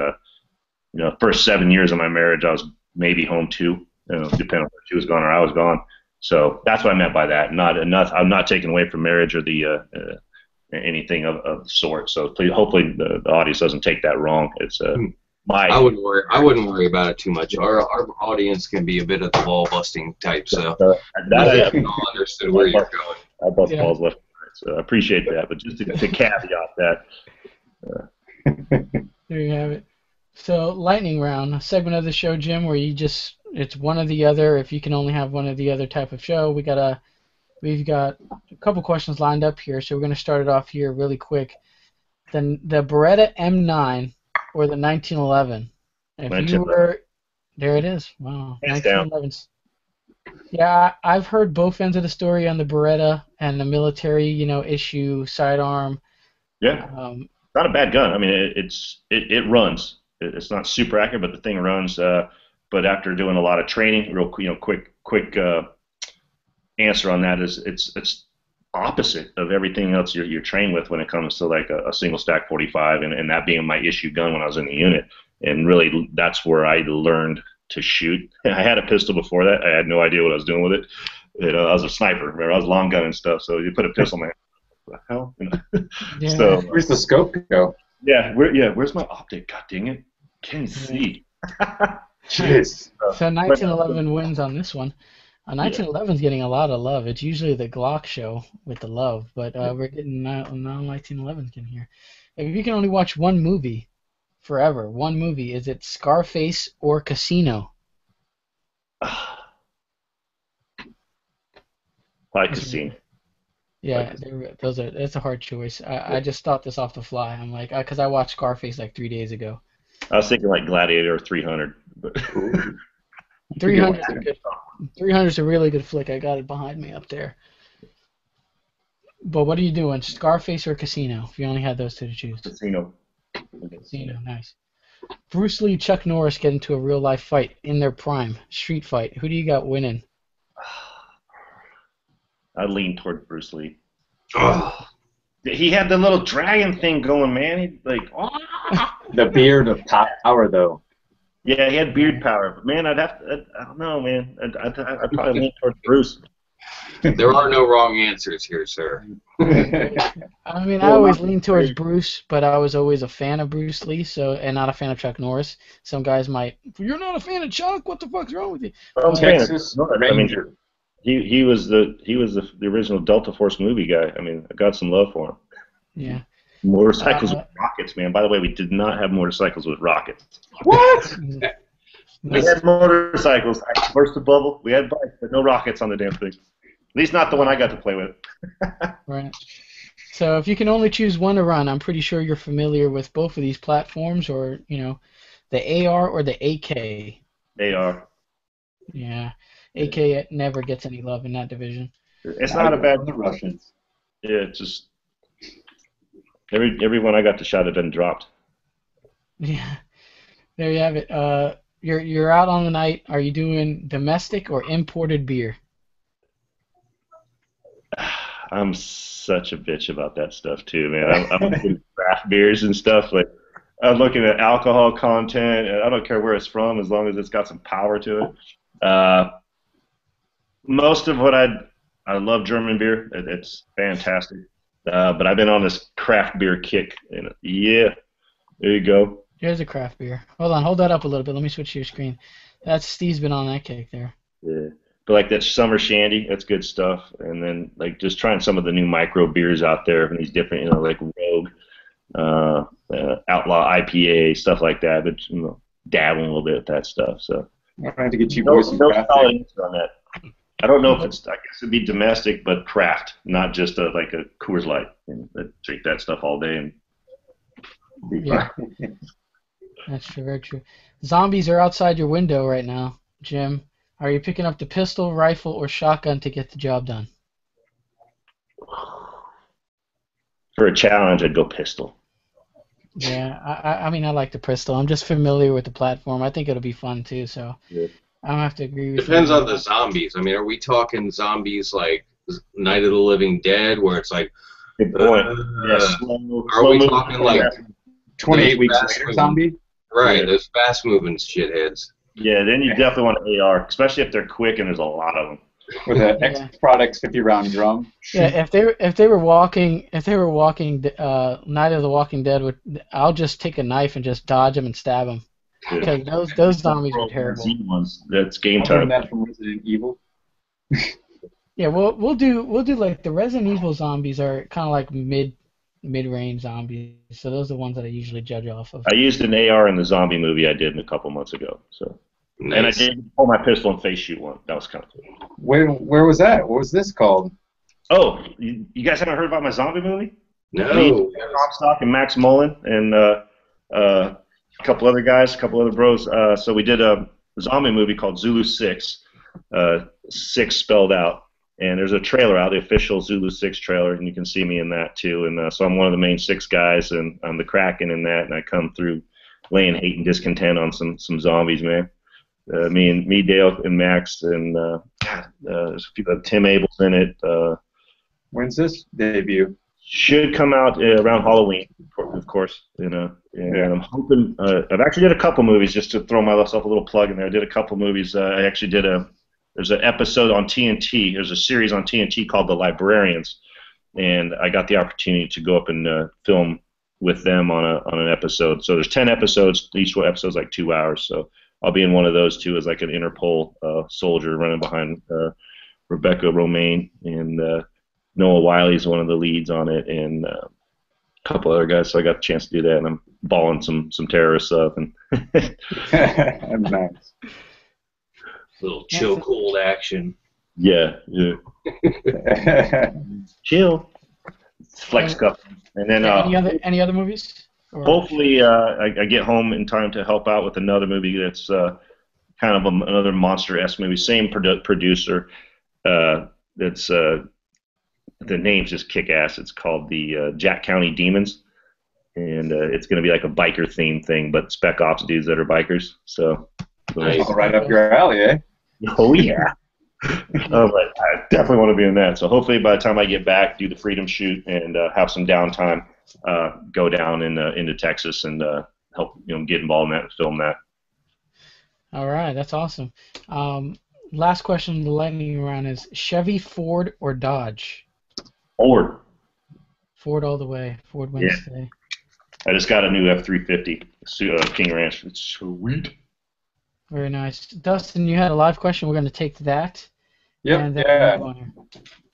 first 7 years of my marriage, I was maybe home 2, depending on if she was gone or I was gone. So that's what I meant by that. I'm not taking away from marriage or the anything of the sort. So please, hopefully the audience doesn't take that wrong. It's I wouldn't
worry about it too much. Our audience can be a bit of the ball busting type, so I all understood where you're going.
I bust balls left and right, so I appreciate that. But just to caveat that.
There you have it. So lightning round, a segment of the show, Jim, where it's one or the other. If you can only have one or the other type of show, we've got a couple questions lined up here, so we're going to start it off here really quick. The Beretta M9 or the 1911? If you were, there it is. Wow, 1911s. Yeah, I've heard both ends of the story on the Beretta and the military, issue sidearm.
Yeah, not a bad gun. I mean, it runs. It's not super accurate, but the thing runs. but after doing a lot of training, real quick answer on that is it's opposite of everything else you're trained with when it comes to like a single stack 45, and that being my issue gun when I was in the unit, and really that's where I learned to shoot. I had a pistol before that. I had no idea what I was doing with it. I was a sniper. Remember, I was long gun and stuff. So you put a pistol in my hand. What the hell?
Yeah.
So
Where's the scope go?
where's my optic? God dang it! Can't see.
Jeez.
So 1911 wins on this one. 1911's getting a lot of love. It's usually the Glock show with the love, but we're getting now 1911's getting here. If you can only watch one movie forever, one movie, is it Scarface or Casino?
Like Casino.
Yeah, that's a hard choice. I just thought this off the fly. I'm like, because I watched Scarface like 3 days ago.
I was thinking like Gladiator or 300. But
300 is good. 300 is a really good flick. I got it behind me up there. But what are you doing, Scarface or Casino? If you only had those two to choose.
Casino.
Casino, nice. Bruce Lee, Chuck Norris get into a real life fight in their prime, street fight. Who do you got winning?
I lean toward Bruce Lee.
Oh,
He had the little dragon thing going, man. He
The beard of power, though.
yeah, he had beard power. But man, I don't know, man. I'd probably lean toward Bruce.
there are no wrong answers here, sir.
I mean, I always lean towards Bruce, but I was always a fan of Bruce Lee, and not a fan of Chuck Norris. Some guys might, you're not a fan of Chuck. What the fuck's wrong with you?
Texas
I
Ranger.
mean, he was the original Delta Force movie guy. I mean, I got some love for him.
Yeah.
Motorcycles with rockets, man. By the way, we did not have motorcycles with rockets.
What?
We had motorcycles. I burst the bubble. We had bikes, but no rockets on the damn thing. At least not the one I got to play with.
Right. So if you can only choose one to run, I'm pretty sure you're familiar with both of these platforms, or the AR or the AK.
AR.
Yeah. AK never gets any love in that division.
It's not a bad.
The Russians.
Yeah, it's just everyone I got to shot it and dropped.
Yeah. There you have it. You're out on the night. Are you doing domestic or imported beer?
I'm such a bitch about that stuff too, man. I'm looking at craft beers and stuff. Like I'm looking at alcohol content, and I don't care where it's from as long as it's got some power to it. Most of what I love German beer. It's fantastic. But I've been on this craft beer kick, and yeah, there you go.
Here's a craft beer. Hold that up a little bit. Let me switch to your screen. Steve's been on that kick there.
Yeah. But like that summer shandy, that's good stuff. And then like just trying some of the new micro beers out there from these different, like Rogue, Outlaw IPA, stuff like that. But dabbling a little bit with that stuff. So
I'm trying to get you boys some craft
solid answer on that. I don't know if it's. I guess it'd be domestic, but craft, not just like a Coors Light. And I'd drink that stuff all day and be fine.
Yeah. That's true, very true. Zombies are outside your window right now, Jim. Are you picking up the pistol, rifle, or shotgun to get the job done?
For a challenge, I'd go pistol.
Yeah, I mean, I like the pistol. I'm just familiar with the platform. I think it'll be fun too, so
Yeah.
I don't have to agree with you.
Depends on the zombies. I mean, are we talking zombies like Night of the Living Dead, where it's like,
Good point. Slow
are we
moving.
talking like
28 weeks
fast
later
moving-
zombie?
Right,
Yeah.
those fast-moving shitheads.
Yeah, then you definitely want an AR, especially if they're quick and there's a lot of them.
With an X-Products 50-round drum.
Yeah, if they were walking Night of the Walking Dead, I'll just take a knife and just dodge them and stab them. Because those zombies are terrible.
Ones. That's game
I learned
time.
that from Resident Evil.
Yeah, we'll do like the Resident Evil zombies are kind of like mid-range zombies. So those are the ones that I usually judge off of.
I used an AR in the zombie movie I did a couple months ago. So,
Nice.
and I did pull my pistol and face shoot one. That was kind of cool.
Where was that? What was this called?
Oh, you guys haven't heard about my zombie movie?
No.
Comstock and Max Mullen and a couple other guys, a couple other bros. So we did a zombie movie called Zulu 6, 6 spelled out. And there's a trailer out, the official Zulu 6 trailer, and you can see me in that too. And so I'm one of the main 6 guys, and I'm the Kraken in that, and I come through laying hate and discontent on some zombies, man. me, Dale, and Max, and there's a few Tim Abel's in it.
When's this debut?
Should come out around Halloween, of course. And I'm hoping. I've actually did a couple movies, just to throw myself a little plug in there. I did a couple movies. I actually did there's an episode on TNT. There's a series on TNT called The Librarians, and I got the opportunity to go up and film with them on an episode. So there's 10 episodes. Each episode's like 2 hours. So I'll be in one of those too, as like an Interpol soldier running behind Rebecca Romaine, and Noah Wiley's one of the leads on it, and a couple other guys. So I got the chance to do that, and I'm balling some terrorist stuff. And
Nice.
Little chokehold action.
yeah. Chill. Flex cup. And then
any other movies? Or?
Hopefully I get home in time to help out with another movie that's kind of another monster-esque movie. Same producer. That's the name's just kick-ass. It's called the Jack County Demons, and it's going to be like a biker-themed thing, but spec ops dudes that are bikers. So
Nice.
Right up your alley, eh?
Oh yeah. I definitely want to be in that. So hopefully by the time I get back, do the Freedom shoot, and have some downtime, go down into Texas and help get involved in that and film that.
All right, that's awesome. Last question in the lightning round is Chevy, Ford, or Dodge?
Ford.
Ford all the way. Ford wins today.
I just got a new F-350 King Ranch. It's sweet.
Very nice. Dustin, you had a live question. We're going to take that.
Yep.
And then
Yeah.
move on here.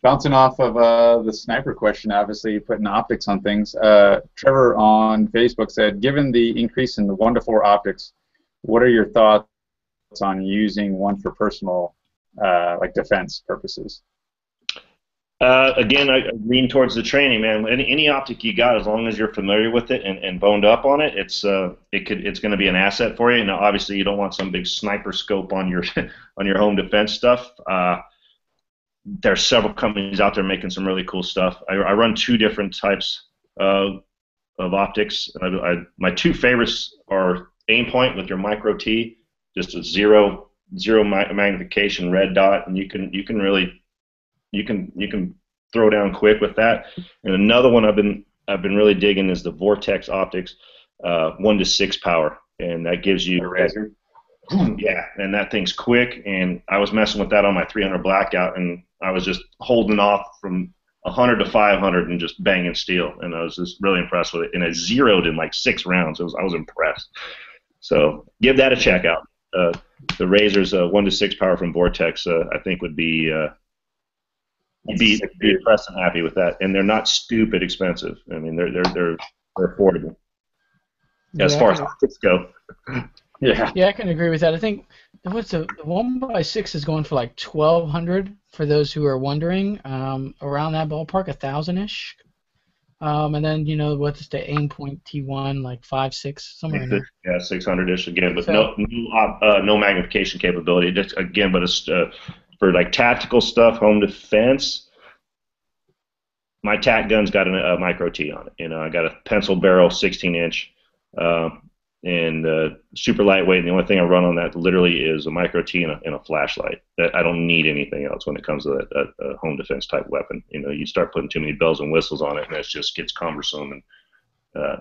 Bouncing off of the sniper question, obviously putting optics on things. Trevor on Facebook said, given the increase in the 1-to-4 optics, what are your thoughts on using one for personal, like defense purposes?
Again, I lean towards the training, man. Any optic you got, as long as you're familiar with it and boned up on it, it's going to be an asset for you. Now, obviously, you don't want some big sniper scope on your on your home defense stuff. There's several companies out there making some really cool stuff. I run 2 different types of optics. My 2 favorites are Aimpoint with your micro T, just a zero magnification red dot, and you can throw down quick with that. And another one I've been really digging is the Vortex optics, 1-to-6 power, and that gives you
A razor?
Yeah, and that thing's quick. And I was messing with that on my 300 Blackout, and I was just holding off from 100 to 500 and just banging steel, and I was just really impressed with it. And I zeroed in like 6 rounds. I was impressed. So give that a check out. The razors 1-to-6 power from Vortex, I think would be be impressed and happy with that, and they're not stupid expensive. I mean, they're affordable as far as optics go.
Yeah.
Yeah, I can agree with that. I think the 1x6 is going for like $1,200 for those who are wondering, around that ballpark, 1,000-ish. And then what's the Aimpoint T1, like 5.6, somewhere in there.
Yeah, 600-ish again, but no magnification capability. Just again, but it's for like tactical stuff, home defense. My tac gun's got a micro T on it. I got a pencil barrel, 16-inch, and super lightweight. And the only thing I run on that literally is a micro T and a flashlight. I don't need anything else when it comes to that home defense type weapon. You start putting too many bells and whistles on it, and it just gets cumbersome. And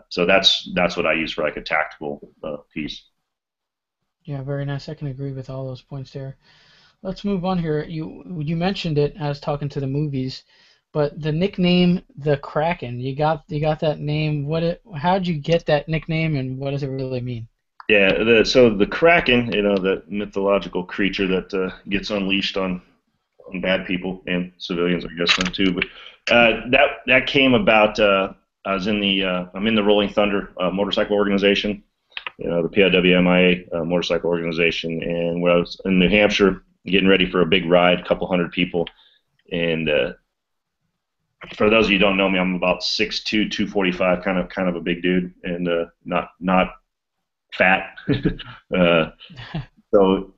so that's what I use for like a tactical piece.
Yeah, very nice. I can agree with all those points there. Let's move on here. You mentioned it. I was talking to the movies, but the nickname, the Kraken. You got that name. How'd you get that nickname, and what does it really mean?
Yeah, so the Kraken, the mythological creature that gets unleashed on bad people and civilians, I guess, too. But that came about. I'm in the Rolling Thunder motorcycle organization, the PIWMIA motorcycle organization, and when I was in New Hampshire getting ready for a big ride, a couple hundred people, and for those of you who don't know me, I'm about 6'2", 245, kind of a big dude, and not fat. So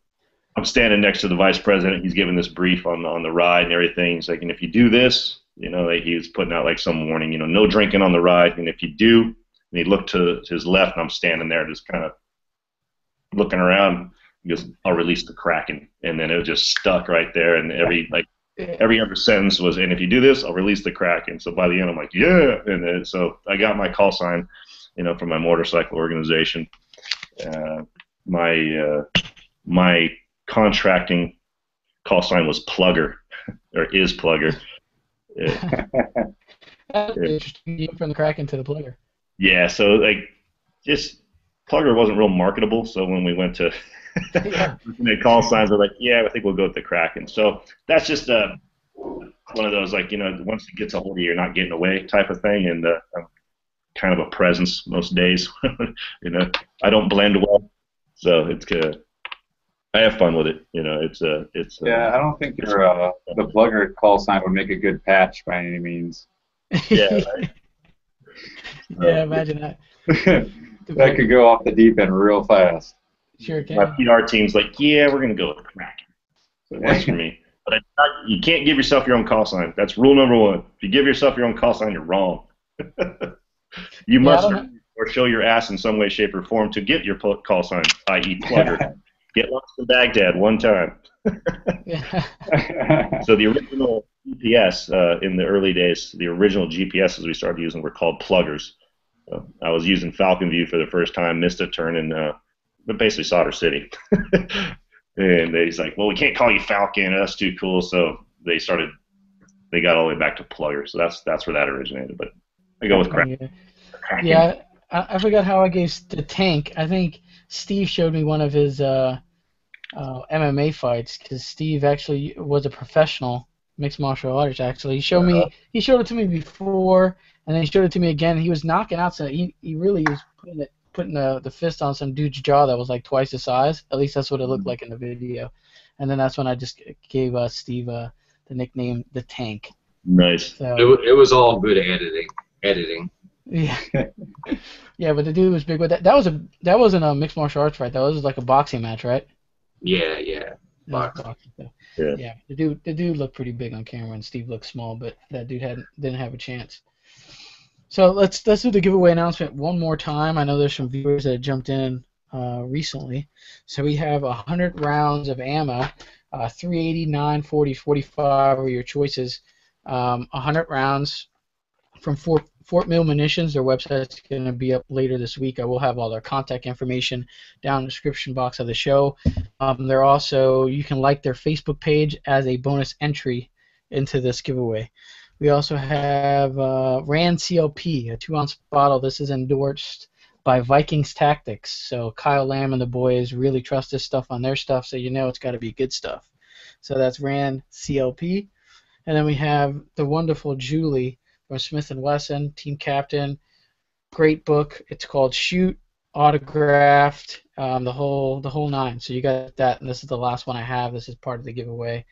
I'm standing next to the vice president. He's giving this brief on the ride and everything. He's like, and if you do this, he was putting out like some warning, no drinking on the ride, and if you do, and he looked to his left, and I'm standing there just kind of looking around. He goes, I'll release the Kraken. And then it just stuck right there. And every other sentence was, and if you do this, I'll release the Kraken. So by the end, I'm like, yeah. And then, so I got my call sign, from my motorcycle organization. My contracting call sign was Plugger, or is Plugger.
Interesting. From the Kraken to the Plugger.
Yeah, so just Plugger wasn't real marketable. So when we went to the call signs, we're like, yeah, I think we'll go with the Kraken. So that's just one of those once it gets a hold of you, you're not getting away type of thing, and I'm kind of a presence most days. I don't blend well, so it's good. I have fun with it.
Yeah, I don't think the Plugger call sign would make a good patch by any means.
Yeah.
Yeah, imagine that.
That could go off the deep end real fast.
Sure can.
My PR team's like, yeah, we're gonna go with the Kraken. So it works for me. But you can't give yourself your own call sign. That's rule number one. If you give yourself your own call sign, you're wrong. You must or show your ass in some way, shape, or form to get your call sign, i.e. Plugger. Get lost in Baghdad one time. So the original GPS in the early days, the original GPSs we started using were called Pluggers. I was using Falcon View for the first time, missed a turn in basically Solder City. And he's like, well, we can't call you Falcon. That's too cool. So they got all the way back to Plugger. So that's where that originated. But I go with Kraken.
Yeah, I forgot how I gave the tank. I think Steve showed me one of his MMA fights, because Steve actually was a professional mixed martial artist. Actually, he showed it to me before, and then he showed it to me again. He was knocking out, so he really was putting the fist on some dude's jaw that was like twice the size. At least that's what it looked like in the video. And then that's when I just gave Steve the nickname the Tank.
Nice.
So,
it was all good editing.
Yeah. Yeah, but the dude was big with that. That wasn't a mixed martial arts fight. That was like a boxing match, right?
Yeah.
Boxing. Yeah. The dude looked pretty big on camera, and Steve looked small, but that dude didn't have a chance. So let's do the giveaway announcement one more time. I know there's some viewers that have jumped in recently. So we have 100 rounds of ammo, 380, 940, 45 are your choices. 100 rounds from Fort Mill Munitions. Their website's going to be up later this week. I will have all their contact information down in the description box of the show. They're also, you can like their Facebook page as a bonus entry into this giveaway. We also have Rand CLP, a 2-ounce bottle. This is endorsed by Vikings Tactics. So Kyle Lamb and the boys really trust this stuff on their stuff, so it's got to be good stuff. So that's Rand CLP. And then we have the wonderful Julie from Smith & Wesson, team captain. Great book. It's called Shoot, autographed, the whole nine. So you got that, and this is the last one I have. This is part of the giveaway.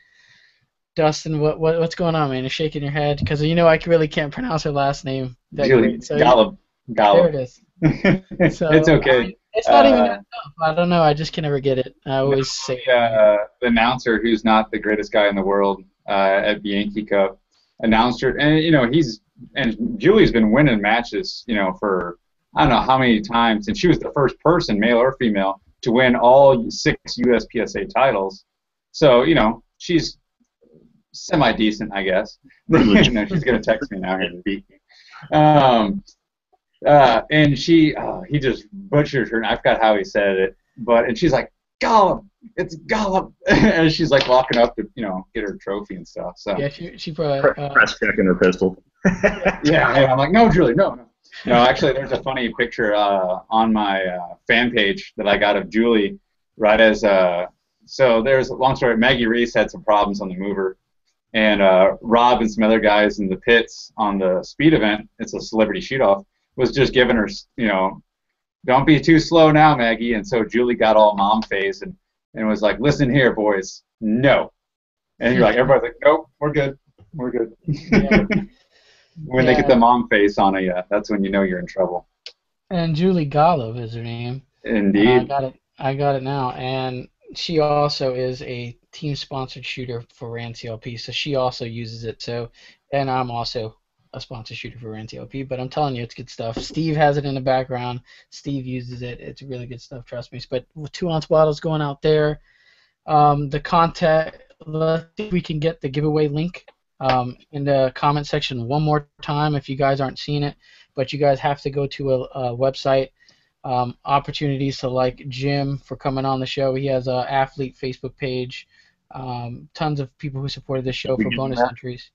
Dustin, what's going on, man? You're shaking your head because I really can't pronounce her last name.
Julie,
so
Golub.
There it is. So,
it's okay.
It's not even that tough. I don't know. I just can never get it. I always say
the announcer, who's not the greatest guy in the world at the Yankee Cup, announced her, and Julie's been winning matches, for I don't know how many times, and she was the first person, male or female, to win all 6 USPSA titles. So she's semi-decent, I guess. She's going to text me now here to beat me. And he just butchered her, and I forgot how he said it, and she's like, Gollum, it's Gollum, and she's like walking up to, get her trophy and stuff. So
yeah, she probably
press checking her pistol.
yeah, I'm like, no, Julie, no. No, actually, there's a funny picture on my fan page that I got of Julie right as so there's a long story. Maggie Reese had some problems on the mover. And Rob and some other guys in the pits on the speed event, it's a celebrity shoot-off, was just giving her, don't be too slow now, Maggie. And so Julie got all mom face and was like, listen here, boys, no. And you're like, everybody's like, nope, we're good. Yeah. When they get the mom face on you, that's when you know you're in trouble.
And Julie Golub is her name.
Indeed.
I got it now. And she also is a team-sponsored shooter for Rand CLP, so she also uses it. So, and I'm also a sponsor shooter for NTLP, but I'm telling you, it's good stuff. Steve has it in the background. Steve uses it. It's really good stuff, trust me. But with 2-ounce bottles going out there, the contact, let's see if we can get the giveaway link in the comment section one more time if you guys aren't seeing it. But you guys have to go to a website. Opportunities to like Jim for coming on the show. He has an athlete Facebook page. Tons of people who supported the show for bonus entries.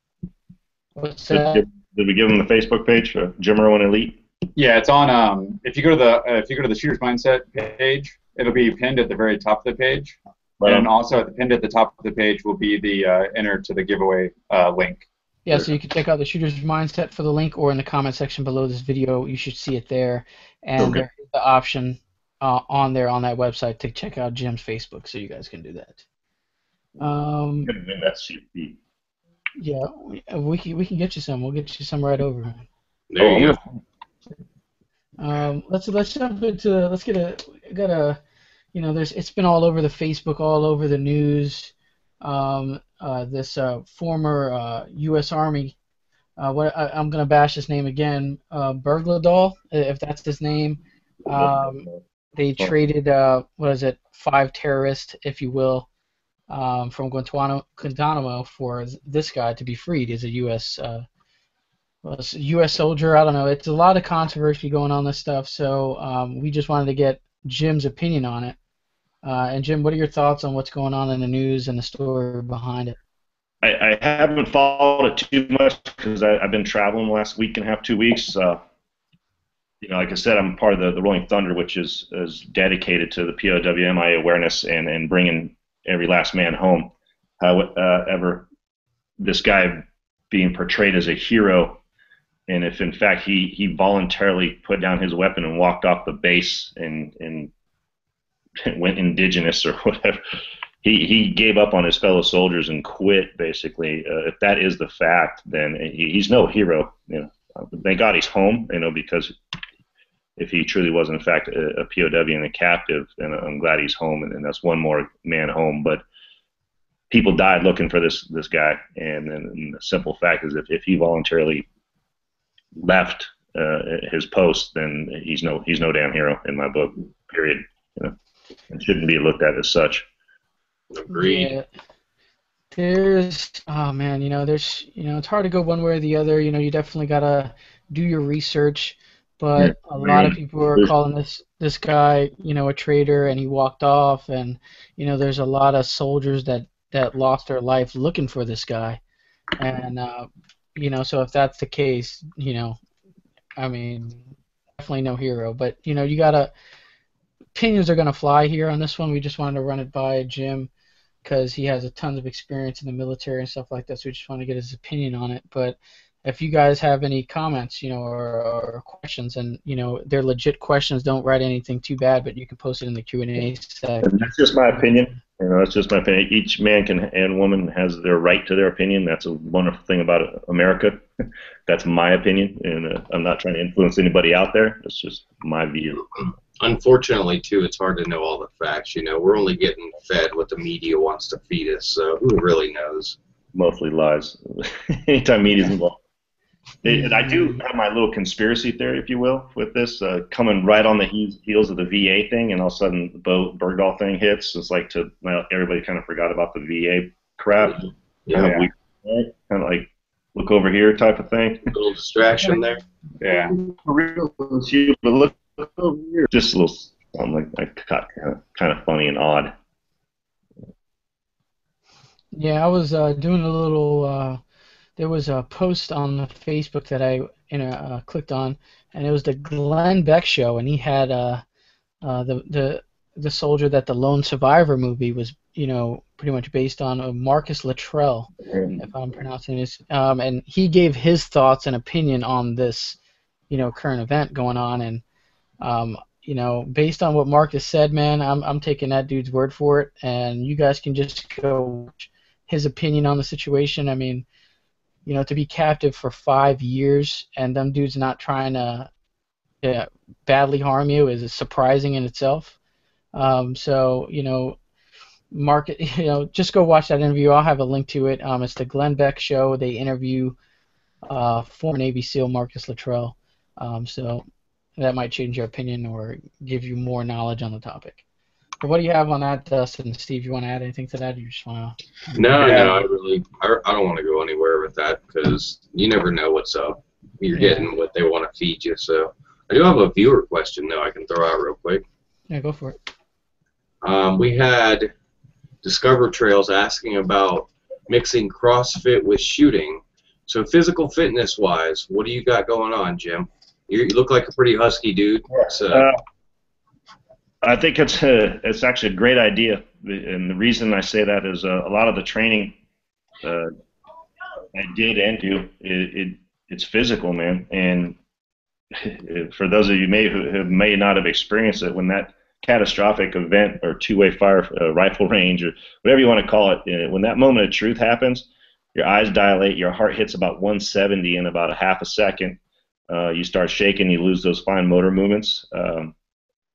What's that?
Did we give him the Facebook page for Jim Irwin Elite?
Yeah, it's on. If you go to the Shooter's Mindset page, it'll be pinned at the very top of the page, and also pinned at the top of the page will be the enter to the giveaway link.
Yeah, so you can check out the Shooter's Mindset for the link, or in the comment section below this video, you should see it there, and there's the option on there on that website to check out Jim's Facebook, so you guys can do that.
That's CP.
Yeah, we can get you some. We'll get you some right over.
There you
go. Let's jump into it's been all over the Facebook, all over the news. This former U.S. Army, I'm gonna bash his name again, Bergladal, if that's his name. They traded 5 terrorists, if you will. From Guantanamo for this guy to be freed. He's a U.S. Soldier. I don't know. It's a lot of controversy going on this stuff, so we just wanted to get Jim's opinion on it. And Jim, what are your thoughts on what's going on in the news and the story behind it?
I haven't followed it too much because I've been traveling the last week and a half, 2 weeks. Like I said, I'm part of the Rolling Thunder, which is dedicated to the POWMI awareness and bringing every last man home. However, this guy being portrayed as a hero, and if in fact he voluntarily put down his weapon and walked off the base and went indigenous or whatever, he gave up on his fellow soldiers and quit, basically. If that is the fact, then he's no hero. Thank God he's home, because if he truly was in fact a POW and a captive, and I'm glad he's home, and that's one more man home. But people died looking for this guy, and the simple fact is if he voluntarily left his post, then he's no damn hero in my book. Period. It shouldn't be looked at as such.
Agreed.
Yeah. There's it's hard to go one way or the other. You definitely gotta do your research. But a lot of people are calling this guy, a traitor, and he walked off. And there's a lot of soldiers that lost their life looking for this guy. And so if that's the case, definitely no hero. But you gotta, opinions are gonna fly here on this one. We just wanted to run it by Jim because he has a ton of experience in the military and stuff like that. So we just want to get his opinion on it. But if you guys have any comments, or questions, and they're legit questions, don't write anything too bad, but you can post it in the Q&A section.
That's just my opinion. That's just my opinion. Each man and woman has their right to their opinion. That's a wonderful thing about America. That's my opinion, and I'm not trying to influence anybody out there. It's just my view.
Unfortunately, too, it's hard to know all the facts. We're only getting fed what the media wants to feed us, so who really knows? Mostly lies. Anytime media's involved. And I do have my little conspiracy theory, if you will, with this coming right on the heels of the VA thing, and all of a sudden the Bergdahl thing hits. It's like everybody kind of forgot about the VA crap.
Yeah.
Kind of like look over here type of thing.
A little distraction there.
Yeah. For real, but look over here. Just a little something like kind of funny and odd.
Yeah, I was doing a little. There was a post on the Facebook that I clicked on, and it was the Glenn Beck show, and he had the soldier that the Lone Survivor movie was pretty much based on, Marcus Luttrell, if I'm pronouncing this, and he gave his thoughts and opinion on this current event going on, and based on what Marcus said, man, I'm taking that dude's word for it, and you guys can just go his opinion on the situation. I mean, to be captive for 5 years and them dudes not trying to badly harm you is surprising in itself. So, just go watch that interview. I'll have a link to it. It's the Glenn Beck show. They interview former Navy SEAL Marcus Luttrell. So that might change your opinion or give you more knowledge on the topic. But what do you have on that, Dustin? Steve, you want to add anything to that? Or you just want to?
No,
Yeah.
no, I don't want to go anywhere with that because you never know what's up. You're getting what they want to feed you. So I do have a viewer question though I can throw out real quick.
Yeah, go for it.
We had Discover Trails asking about mixing CrossFit with shooting. So physical fitness wise, what do you got going on, Jim? You look like a pretty husky dude. So.
I think it's actually a great idea, and the reason I say that is a lot of the training I did and do it's physical, man. And for those of you who may not have experienced it, when that catastrophic event or two-way fire rifle range or whatever you want to call it, when that moment of truth happens, your eyes dilate, your heart hits about 170 in about a half a second. You start shaking, you lose those fine motor movements.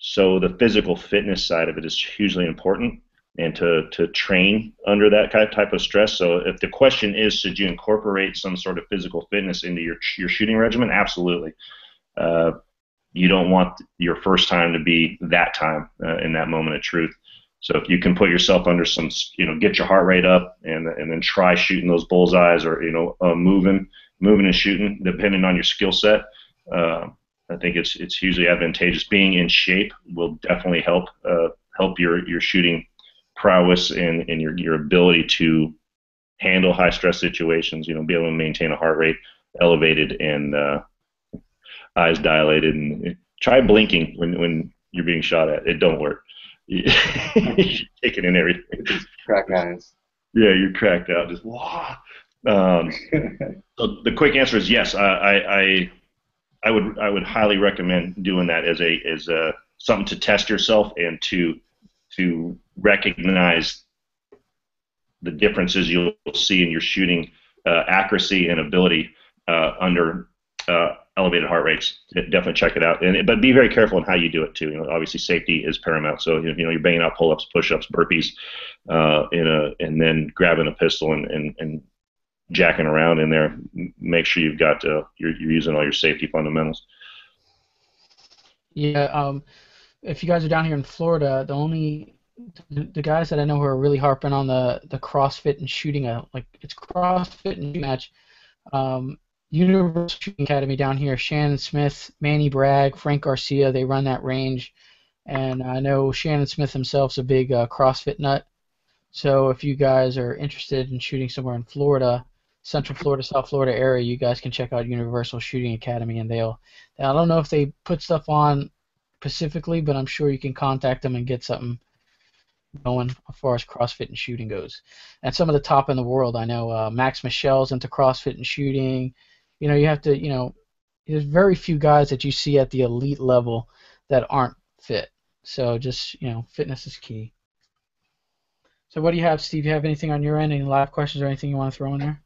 So the physical fitness side of it is hugely important, and to train under that type of stress. So if the question is, should you incorporate some sort of physical fitness into your shooting regimen? Absolutely. You don't want your first time to be that time in that moment of truth. So if you can put yourself under some, get your heart rate up and then try shooting those bullseyes or, moving and shooting, depending on your skill set. I think it's hugely advantageous. Being in shape will definitely help your shooting prowess and your ability to handle high stress situations. Be able to maintain a heart rate elevated and eyes dilated. And try blinking when you're being shot at. It don't work. You're taking in everything.
Just crack eyes.
Yeah, you're cracked out. Just wow. So the quick answer is yes. I would highly recommend doing that as a something to test yourself and to recognize the differences you'll see in your shooting accuracy and ability under elevated heart rates. Definitely check it out, but be very careful in how you do it too. Obviously safety is paramount. So you're banging out pull-ups, push-ups, burpees, and then grabbing a pistol and jacking around in there. Make sure you've got you're using all your safety fundamentals.
Yeah, if you guys are down here in Florida, the guys that I know who are really harping on the CrossFit and shooting it's CrossFit and shooting match. Universal Shooting Academy down here, Shannon Smith, Manny Bragg, Frank Garcia, they run that range, and I know Shannon Smith himself's a big CrossFit nut. So if you guys are interested in shooting somewhere in Florida, Central Florida, South Florida area, you guys can check out Universal Shooting Academy, and I don't know if they put stuff on specifically, but I'm sure you can contact them and get something going as far as CrossFit and shooting goes. And some of the top in the world, I know Max Michel's into CrossFit and shooting. You have to, there's very few guys that you see at the elite level that aren't fit. So just, fitness is key. So what do you have, Steve? Do you have anything on your end? Any live questions or anything you want to throw in there?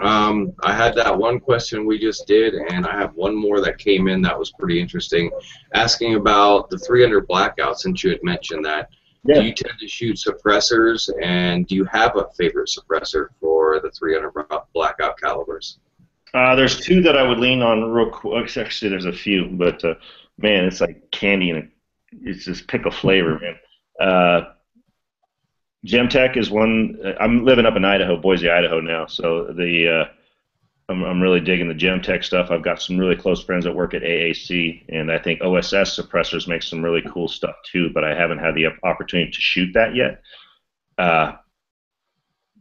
I had that one question we just did, and I have one more that came in that was pretty interesting, asking about the 300 Blackout, since you had mentioned that. Yeah. Do you tend to shoot suppressors, and do you have a favorite suppressor for the 300 Blackout calibers?
There's two that I would lean on real quick. Actually, there's a few, but man, it's like candy, and it's just pick a flavor, man. Gemtech is one. I'm living up in Idaho, Boise, Idaho now, so I'm really digging the Gemtech stuff. I've got some really close friends that work at AAC, and I think OSS suppressors make some really cool stuff too, but I haven't had the opportunity to shoot that yet.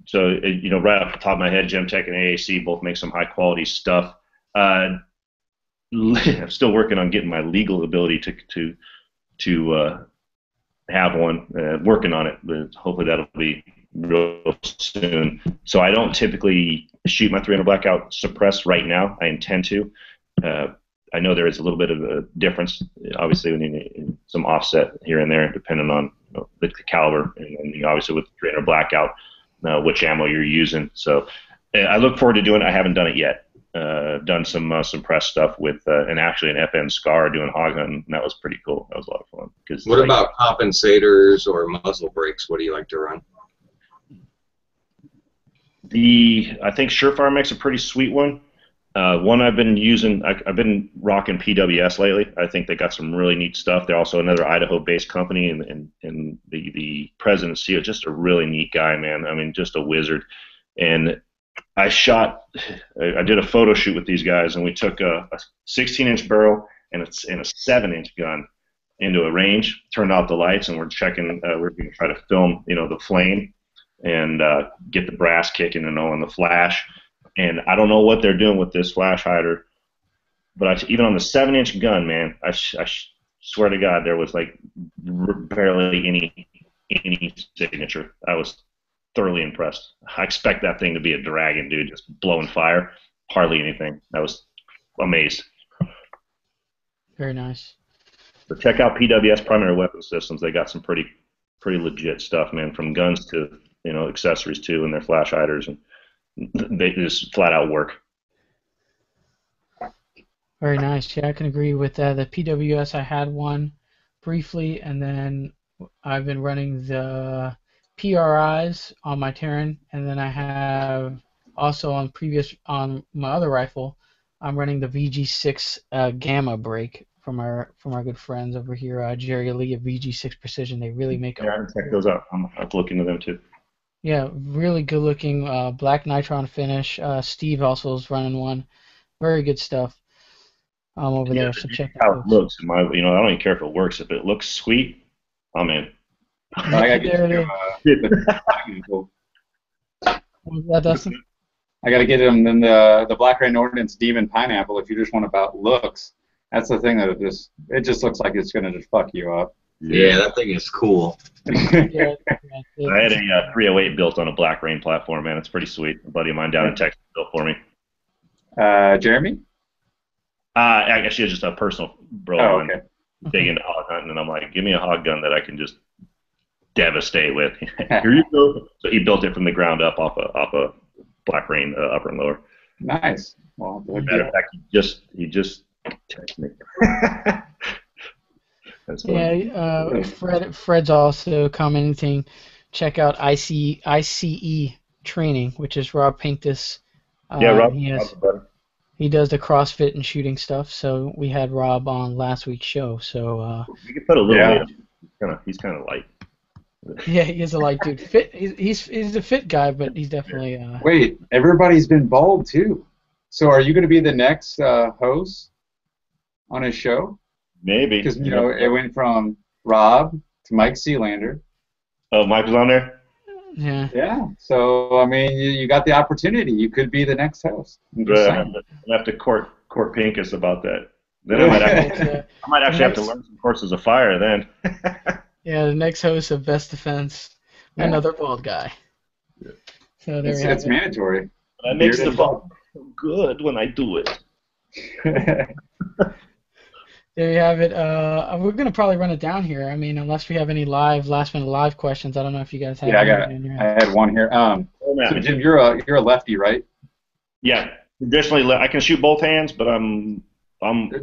So, right off the top of my head, Gemtech and AAC both make some high-quality stuff. I'm still working on getting my legal ability to have one. Working on it, but hopefully that'll be real soon. So I don't typically shoot my 300 Blackout suppressed right now. I intend to. I know there is a little bit of a difference. Obviously, we need some offset here and there, depending on the caliber, and obviously with the 300 Blackout, which ammo you're using. So I look forward to doing it. I haven't done it yet. Done some press stuff with and actually an FN Scar doing hog hunting, and that was pretty cool. That was a lot of fun.
What about compensators or muzzle brakes? What do you like to run?
I think Surefire makes a pretty sweet one. One I've been using, I've been rocking PWS lately. I think they got some really neat stuff. They're also another Idaho-based company, and the president CEO, just a really neat guy, man. I mean, just a wizard. And I did a photo shoot with these guys, and we took a 16-inch barrel and a 7-inch gun into a range, turned out the lights, and we're checking. We're going to try to film, the flame and get the brass kicking and on the flash. And I don't know what they're doing with this flash hider, but even on the 7-inch gun, man, I swear to God, there was like barely any signature. I was thoroughly impressed. I expect that thing to be a dragon, dude, just blowing fire. Hardly anything. I was amazed.
Very nice.
But check out PWS Primary Weapon Systems. They got some pretty legit stuff, man, from guns to accessories too, and their flash hiders, and they just flat out work.
Very nice. Yeah, I can agree with that. The PWS, I had one briefly, and then I've been running the PRIs on my Terran, and then I have also on my other rifle, I'm running the VG6 Gamma brake from our good friends over here, Jerry Lee of VG6 Precision. They really make
I haven't checked those out. I'm have to look into them too.
Yeah, really good looking black nitron finish. Steve also is running one. Very good stuff over there. So check it
how
out.
it looks. I don't even care if it works. If it looks sweet, I'm in.
There it is. What was that, Dustin?
I got to get him then the Black Rain Ordnance Demon Pineapple if you just want about looks. That's the thing that it just looks like it's going to just fuck you up.
Yeah, that thing is cool.
Yeah,
I had a 308 built on a Black Rain platform, man. It's pretty sweet. A buddy of mine down in Texas built for me.
Jeremy?
Actually, it's just a personal bro.
Oh, okay.
Big into hog hunting, and I'm like, give me a hog gun that I can just devastate with. Here you go. So he built it from the ground up off a Black Rain upper and lower.
Nice. Well,
matter of fact, he just texted me.
Yeah, Fred's also commenting. Check out ICE training, which is Rob Pincus.
Yeah, Rob.
He does the CrossFit and shooting stuff. So we had Rob on last week's show. So
we could put a little weight. He's kind of light.
Yeah, he is a light dude. Fit. He's a fit guy, but he's definitely.
Wait, everybody's been bald too. So are you going to be the next host on his show?
Maybe.
Because it went from Rob to Mike Sealander.
Oh, Mike was on there?
Yeah.
Yeah. So I mean, you got the opportunity. You could be the next host.
I have to court Pincus about that. Then I might actually have to learn some courses of fire then.
Yeah, the next host of Best Defense, another bald guy.
Yeah.
So
it's mandatory.
That makes the bald so good when I do it.
There you have it. We're gonna probably run it down here. I mean, unless we have any last-minute live questions. I don't know if you guys have.
Yeah, I had one here. So Jim, you're a lefty, right?
Yeah, traditionally I can shoot both hands, but I'm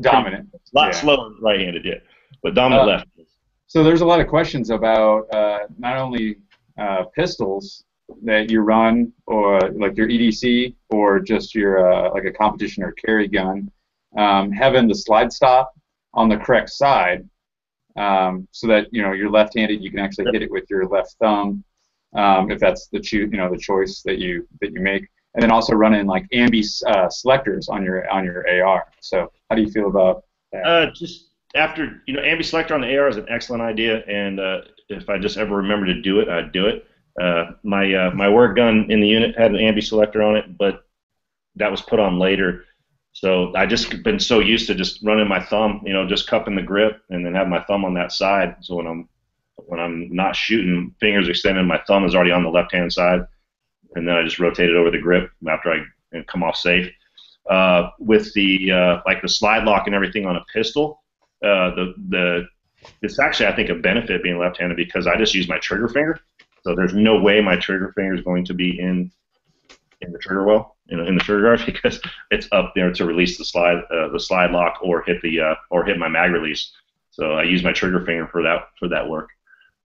dominant.
A lot slower right-handed, yeah, but dominant left.
So there's a lot of questions about not only pistols that you run, or like your EDC, or just your like a competition or carry gun, having the slide stop on the correct side, so that you're left-handed, you can actually hit it with your left thumb, if that's the choice that you make, and then also running like ambi selectors on your AR. So how do you feel about that?
Just after ambi selector on the AR is an excellent idea, and if I just ever remember to do it, I'd do it. My work gun in the unit had an ambi selector on it, but that was put on later. So I just been so used to just running my thumb, just cupping the grip and then have my thumb on that side. So when I'm not shooting, fingers extended, my thumb is already on the left-hand side, and then I just rotate it over the grip after I come off safe. With the like the slide lock and everything on a pistol, it's actually, I think, a benefit being left-handed because I just use my trigger finger. So there's no way my trigger finger is going to be in the trigger well. In the trigger guard, because it's up there to release the slide lock or hit my mag release. So I use my trigger finger for that work,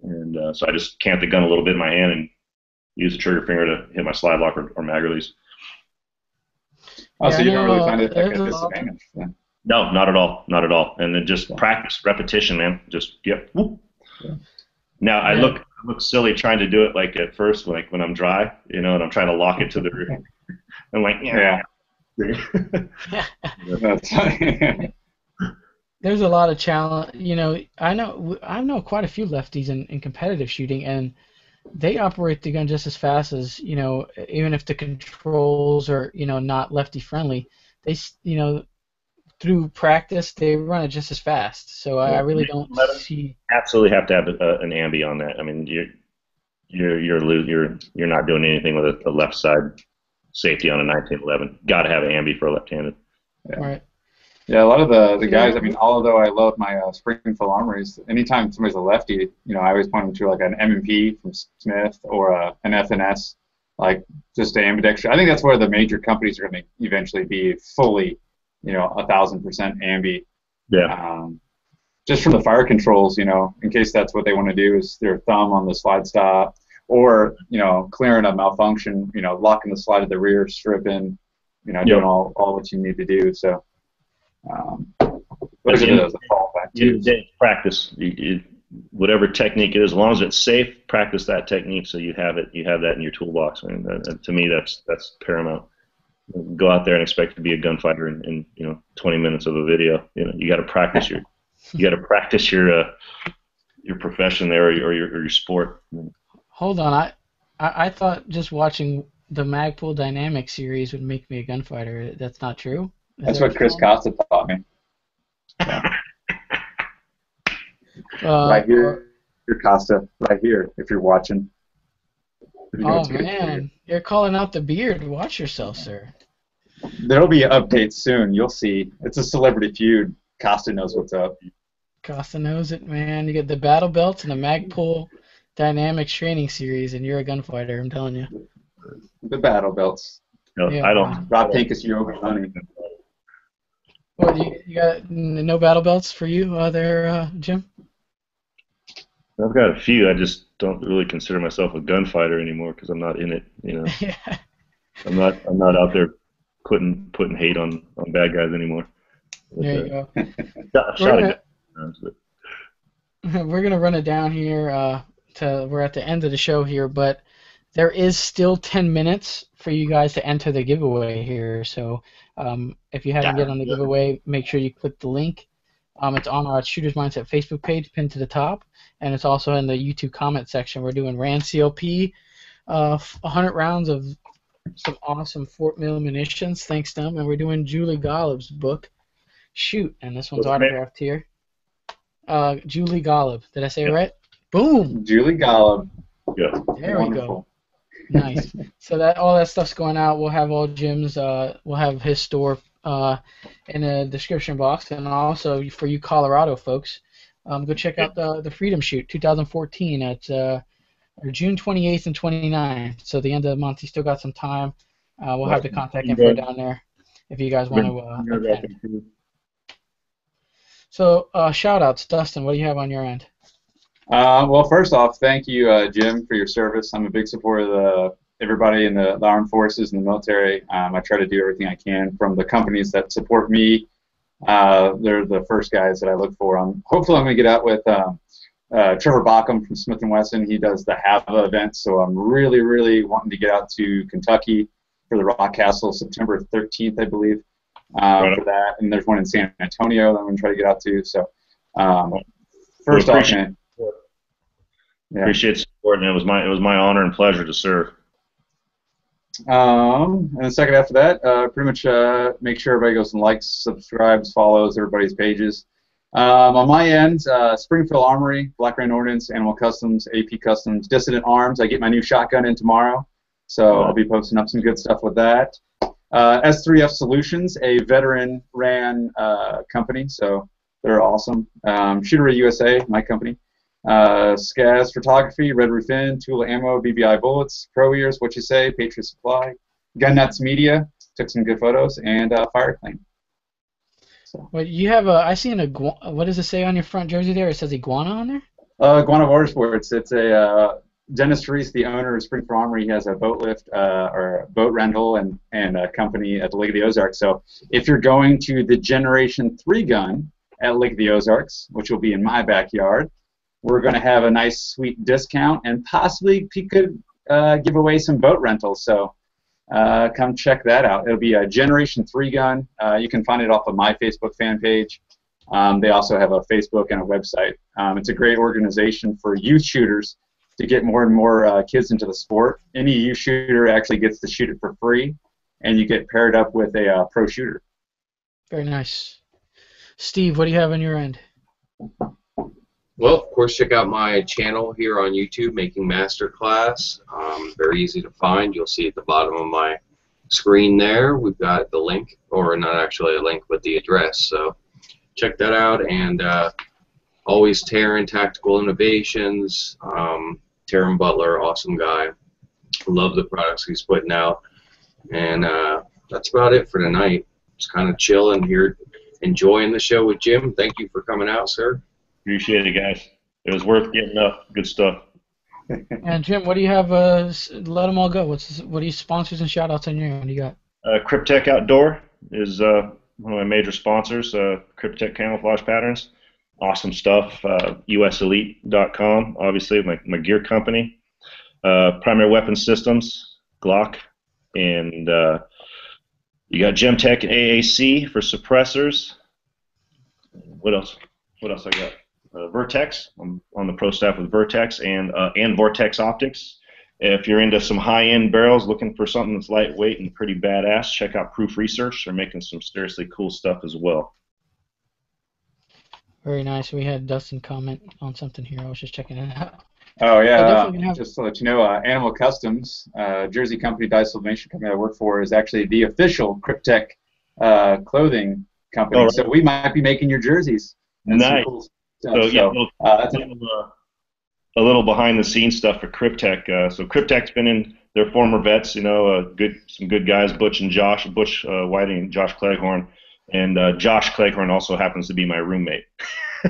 and so I just cant the gun a little bit in my hand and use the trigger finger to hit my slide lock or mag release.
Oh,
Yeah,
so
I
you don't
know,
really find it like
there's
a
a lot.
disadvantage then?
No, not at all, not at all. And then just practice, repetition, man. Just whoop.
Yeah.
Now I
Yeah.
look silly trying to do it like at first, like when I'm dry, and I'm trying to lock it to the rear. I'm like,
Yeah.
There's a lot of challenge. I know quite a few lefties in competitive shooting, and they operate the gun just as fast as even if the controls are not lefty friendly. They through practice they run it just as fast. So I really don't see.
Absolutely have to have an ambi on that. I mean, you're not doing anything with a left side safety on a 1911. Got to have an ambi for a left-handed.
Yeah.
Right.
Yeah, a lot of the guys, I mean, although I love my Springfield armories, anytime somebody's a lefty, I always point them to like an M&P from Smith or an FNS, like just an ambidextrous. I think that's where the major companies are going to eventually be fully, 1,000% ambi.
Yeah.
Just from the fire controls, in case that's what they want to do is their thumb on the slide stop or, clearing a malfunction, locking the slide at the rear, stripping, doing all what you need to do. So. Those are the fallback tools.
Practice whatever technique it is, as long as it's safe. Practice that technique so you have that in your toolbox. And to me, that's paramount. Go out there and expect to be a gunfighter in 20 minutes of a video. You got to practice your profession there or your sport.
Hold on, I thought just watching the Magpul Dynamic series would make me a gunfighter. That's not true.
That's what Chris Costa taught me. Yeah. Right here, Costa. Right here, if you're watching.
Oh man, you're calling out the beard. Watch yourself, sir.
There'll be updates soon. You'll see. It's a celebrity feud. Costa knows what's up.
Costa knows it, man. You get the battle belts and the Magpul Dynamics training series, and you're a gunfighter. I'm telling you.
The battle belts.
No,
Yeah.
I don't.
Rob Pincus, Yogi Money.
What you got? No battle belts for you there, Jim?
I've got a few. I just don't really consider myself a gunfighter anymore because I'm not in it.
Yeah.
I'm not out there putting hate on bad guys anymore.
There you go. We're gonna run it down here. We're at the end of the show here, but there is still 10 minutes for you guys to enter the giveaway here. So if you haven't get on the giveaway, make sure you click the link. It's on our Shooter's Mindset Facebook page, pinned to the top, and it's also in the YouTube comment section. We're doing RAND CLP, 100 rounds of some awesome Fort Mill munitions, thanks to them, and we're doing Julie Golub's book, Shoot, and this one's autographed here. Julie Golub. Did I say it right? Boom!
Julie Golub.
Yeah.
There
Wonderful.
we go. Nice. So all that stuff's going out. We'll have all Jim's. We'll have his store in the description box, and also for you Colorado folks, go check out the Freedom Shoot 2014 at June 28th and 29th. So the end of the month, you still got some time. We'll have the contact info down there if you guys want to attend. So shout outs, Dustin. What do you have on your end?
Well, first off, thank you, Jim, for your service. I'm a big supporter of everybody in the armed forces and the military. I try to do everything I can from the companies that support me. They're the first guys that I look for. Hopefully I'm going to get out with Trevor Bockham from Smith & Wesson. He does the HAVA event, so I'm really, really wanting to get out to Kentucky for the Rock Castle September 13th, I believe, for that. And there's one in San Antonio that I'm going to try to get out to. So first off, man. Yeah.
Appreciate support, and it was my honor and pleasure to serve.
And the second after that, pretty much make sure everybody goes and likes, subscribes, follows everybody's pages. On my end, Springfield Armory, Black Rain Ordnance, Animal Customs, AP Customs, Dissident Arms. I get my new shotgun in tomorrow, so I'll be posting up some good stuff with that. S3F Solutions, a veteran-ran company, so they're awesome. Shooter USA, my company. Skaz Photography, Red Roof Inn, Tula Ammo, BBI Bullets, Pro Ears, What You Say, Patriot Supply, Gun Nuts Media, took some good photos, and Fire Claim. So.
Well, you have I see what does it say on your front jersey there? It says iguana on there?
Iguana Motorsports. It's a Dennis Reese, the owner of Springfield Armory, he has a boat lift or a boat rental and a company at the Lake of the Ozarks. So if you're going to the Generation 3 gun at Lake of the Ozarks, which will be in my backyard, we're going to have a nice, sweet discount, and possibly he could give away some boat rentals. So come check that out. It'll be a Generation 3 gun. You can find it off of my Facebook fan page. They also have a Facebook and a website. It's a great organization for youth shooters to get more and more kids into the sport. Any youth shooter actually gets to shoot it for free, and you get paired up with a pro shooter.
Very nice. Steve, what do you have on your end?
Well, of course, check out my channel here on YouTube, Making Masterclass. Very easy to find. You'll see at the bottom of my screen there, we've got the link, or not actually a link, but the address. So check that out, and always Taryn, Tactical Innovations. Taryn Butler, awesome guy. Love the products he's putting out. And that's about it for tonight. Just kind of chilling here, enjoying the show with Jim. Thank you for coming out, sir.
Appreciate it, guys. It was worth getting up. Good stuff.
And Jim, what do you have? Let them all go. What are your sponsors and shout-outs on your end? What do you got?
Cryptek Outdoor is one of my major sponsors. Cryptek Camouflage Patterns. Awesome stuff. USElite.com, obviously, my gear company. Primary Weapon Systems, Glock. And you got Gemtech and AAC for suppressors. What else? What else I got? Vertex. I'm on the pro staff with Vertex and Vortex Optics. If you're into some high-end barrels, looking for something that's lightweight and pretty badass, check out Proof Research. They're making some seriously cool stuff as well.
Very nice. We had Dustin comment on something here. I was just checking it out.
Oh, yeah.
Have...
Just to let you know, Animal Customs, Jersey company, Dice Sublimation company I work for, is actually the official Cryptek clothing company. Oh, right. So we might be making your jerseys.
Nice. Cool that's a little behind-the-scenes stuff for Cryptek. So Cryptek's been in their former vets, some good guys, Butch Whiting and Josh Cleghorn. And Josh Cleghorn also happens to be my roommate.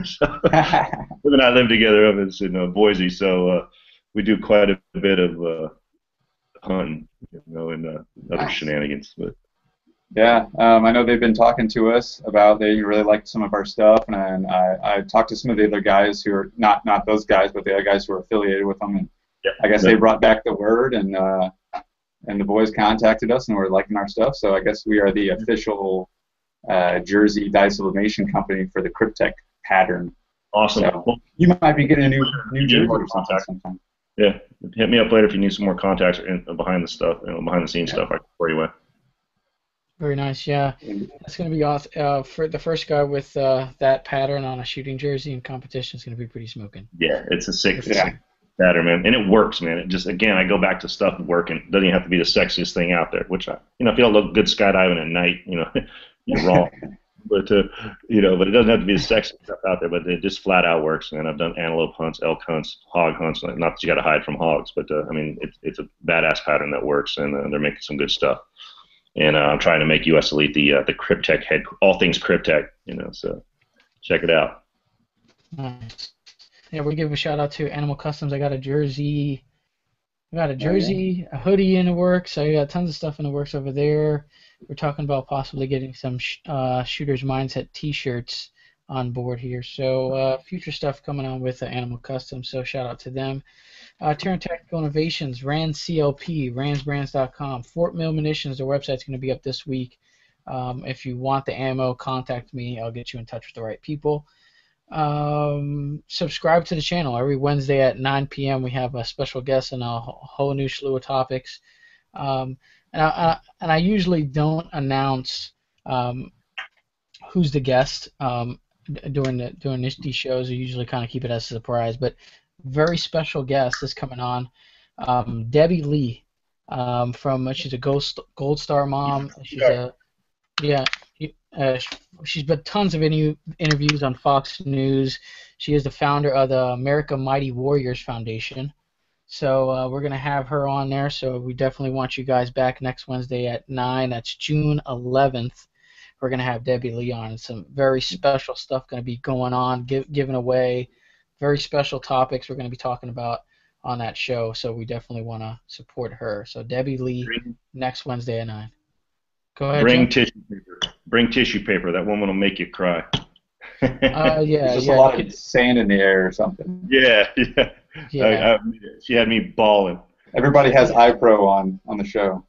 So, Liv and I live together up in Boise, so we do quite a bit of hunting, and other shenanigans. But
yeah, I know they've been talking to us about they really liked some of our stuff, and I talked to some of the other guys who are not those guys, but the other guys who are affiliated with them, and I guess they brought back the word, and the boys contacted us and were liking our stuff. So I guess we are the official Jersey Dice Sublimation company for the Cryptek pattern.
Awesome.
So you might be getting a new jersey or something sometime.
Yeah, hit me up later if you need some more contacts behind the stuff, behind the scenes stuff. I can pour you in.
Very nice. Yeah, that's going to be awesome. For the first guy with that pattern on a shooting jersey in competition is going to be pretty smoking.
Yeah, it's a sick pattern, man, and it works, man. It just, again, I go back to stuff working. It doesn't even have to be the sexiest thing out there. Which if you don't look good skydiving at night, you're wrong. But but it doesn't have to be the sexiest stuff out there. But it just flat out works, man. I've done antelope hunts, elk hunts, hog hunts. Not that you got to hide from hogs, but it's a badass pattern that works, and they're making some good stuff. And I'm trying to make US Elite the Cryptek head, all things Cryptek, so check it out.
Nice. Yeah, we give a shout out to Animal Customs. I got a jersey, a hoodie in the works. I got tons of stuff in the works over there. We're talking about possibly getting some Shooter's Mindset T-shirts on board here. So future stuff coming on with Animal Customs. So shout out to them. Taryn Tactical Innovations, Rand CLP, randsbrands.com. Fort Mill Munitions, their website's going to be up this week. If you want the ammo, contact me. I'll get you in touch with the right people. Subscribe to the channel. Every Wednesday at 9 p.m. we have a special guest and a whole new slew of topics. And I usually don't announce who's the guest during these shows. I usually kind of keep it as a surprise, but very special guest is coming on. Debbie Lee, she's a Gold Star mom. She's been tons of interviews on Fox News. She is the founder of the America Mighty Warriors Foundation. So we're going to have her on there. So we definitely want you guys back next Wednesday at 9. That's June 11th. We're going to have Debbie Lee on. Some very special stuff going to be going on, given away. Very special topics. We're going to be talking about on that show, so we definitely want to support her. So Debbie Lee next Wednesday at 9. Go ahead,
Bring
Jim.
tissue paper. Bring tissue paper. That woman will make you cry.
Yeah,
There's just
yeah,
a lot of sand in the air or something.
Yeah.
yeah.
She had me bawling.
Everybody has iPro on the show.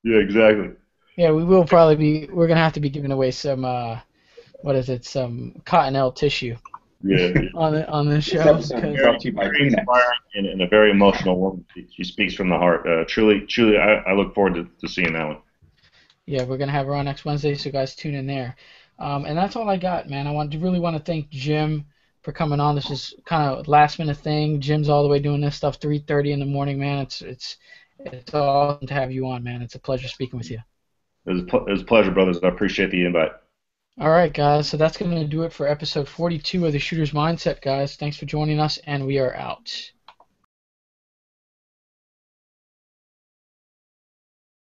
Yeah, exactly.
Yeah, we're gonna have to be giving away some some Cottonelle tissue
Yeah.
on the show.
This episode is brought to you by
Very
Kleenex.
inspiring and a very emotional woman. She speaks from the heart. Truly, I look forward to seeing that one.
Yeah, we're gonna have her on next Wednesday, so guys tune in there. And that's all I got, man. I really want to thank Jim for coming on. This is kind of last minute thing. Jim's all the way doing this stuff 3:30 in the morning, man. It's awesome to have you on, man. It's a pleasure speaking with you.
It was a pleasure, brothers. I appreciate the invite.
All right, guys. So that's going to do it for episode 42 of the Shooter's Mindset, guys. Thanks for joining us, and we are out.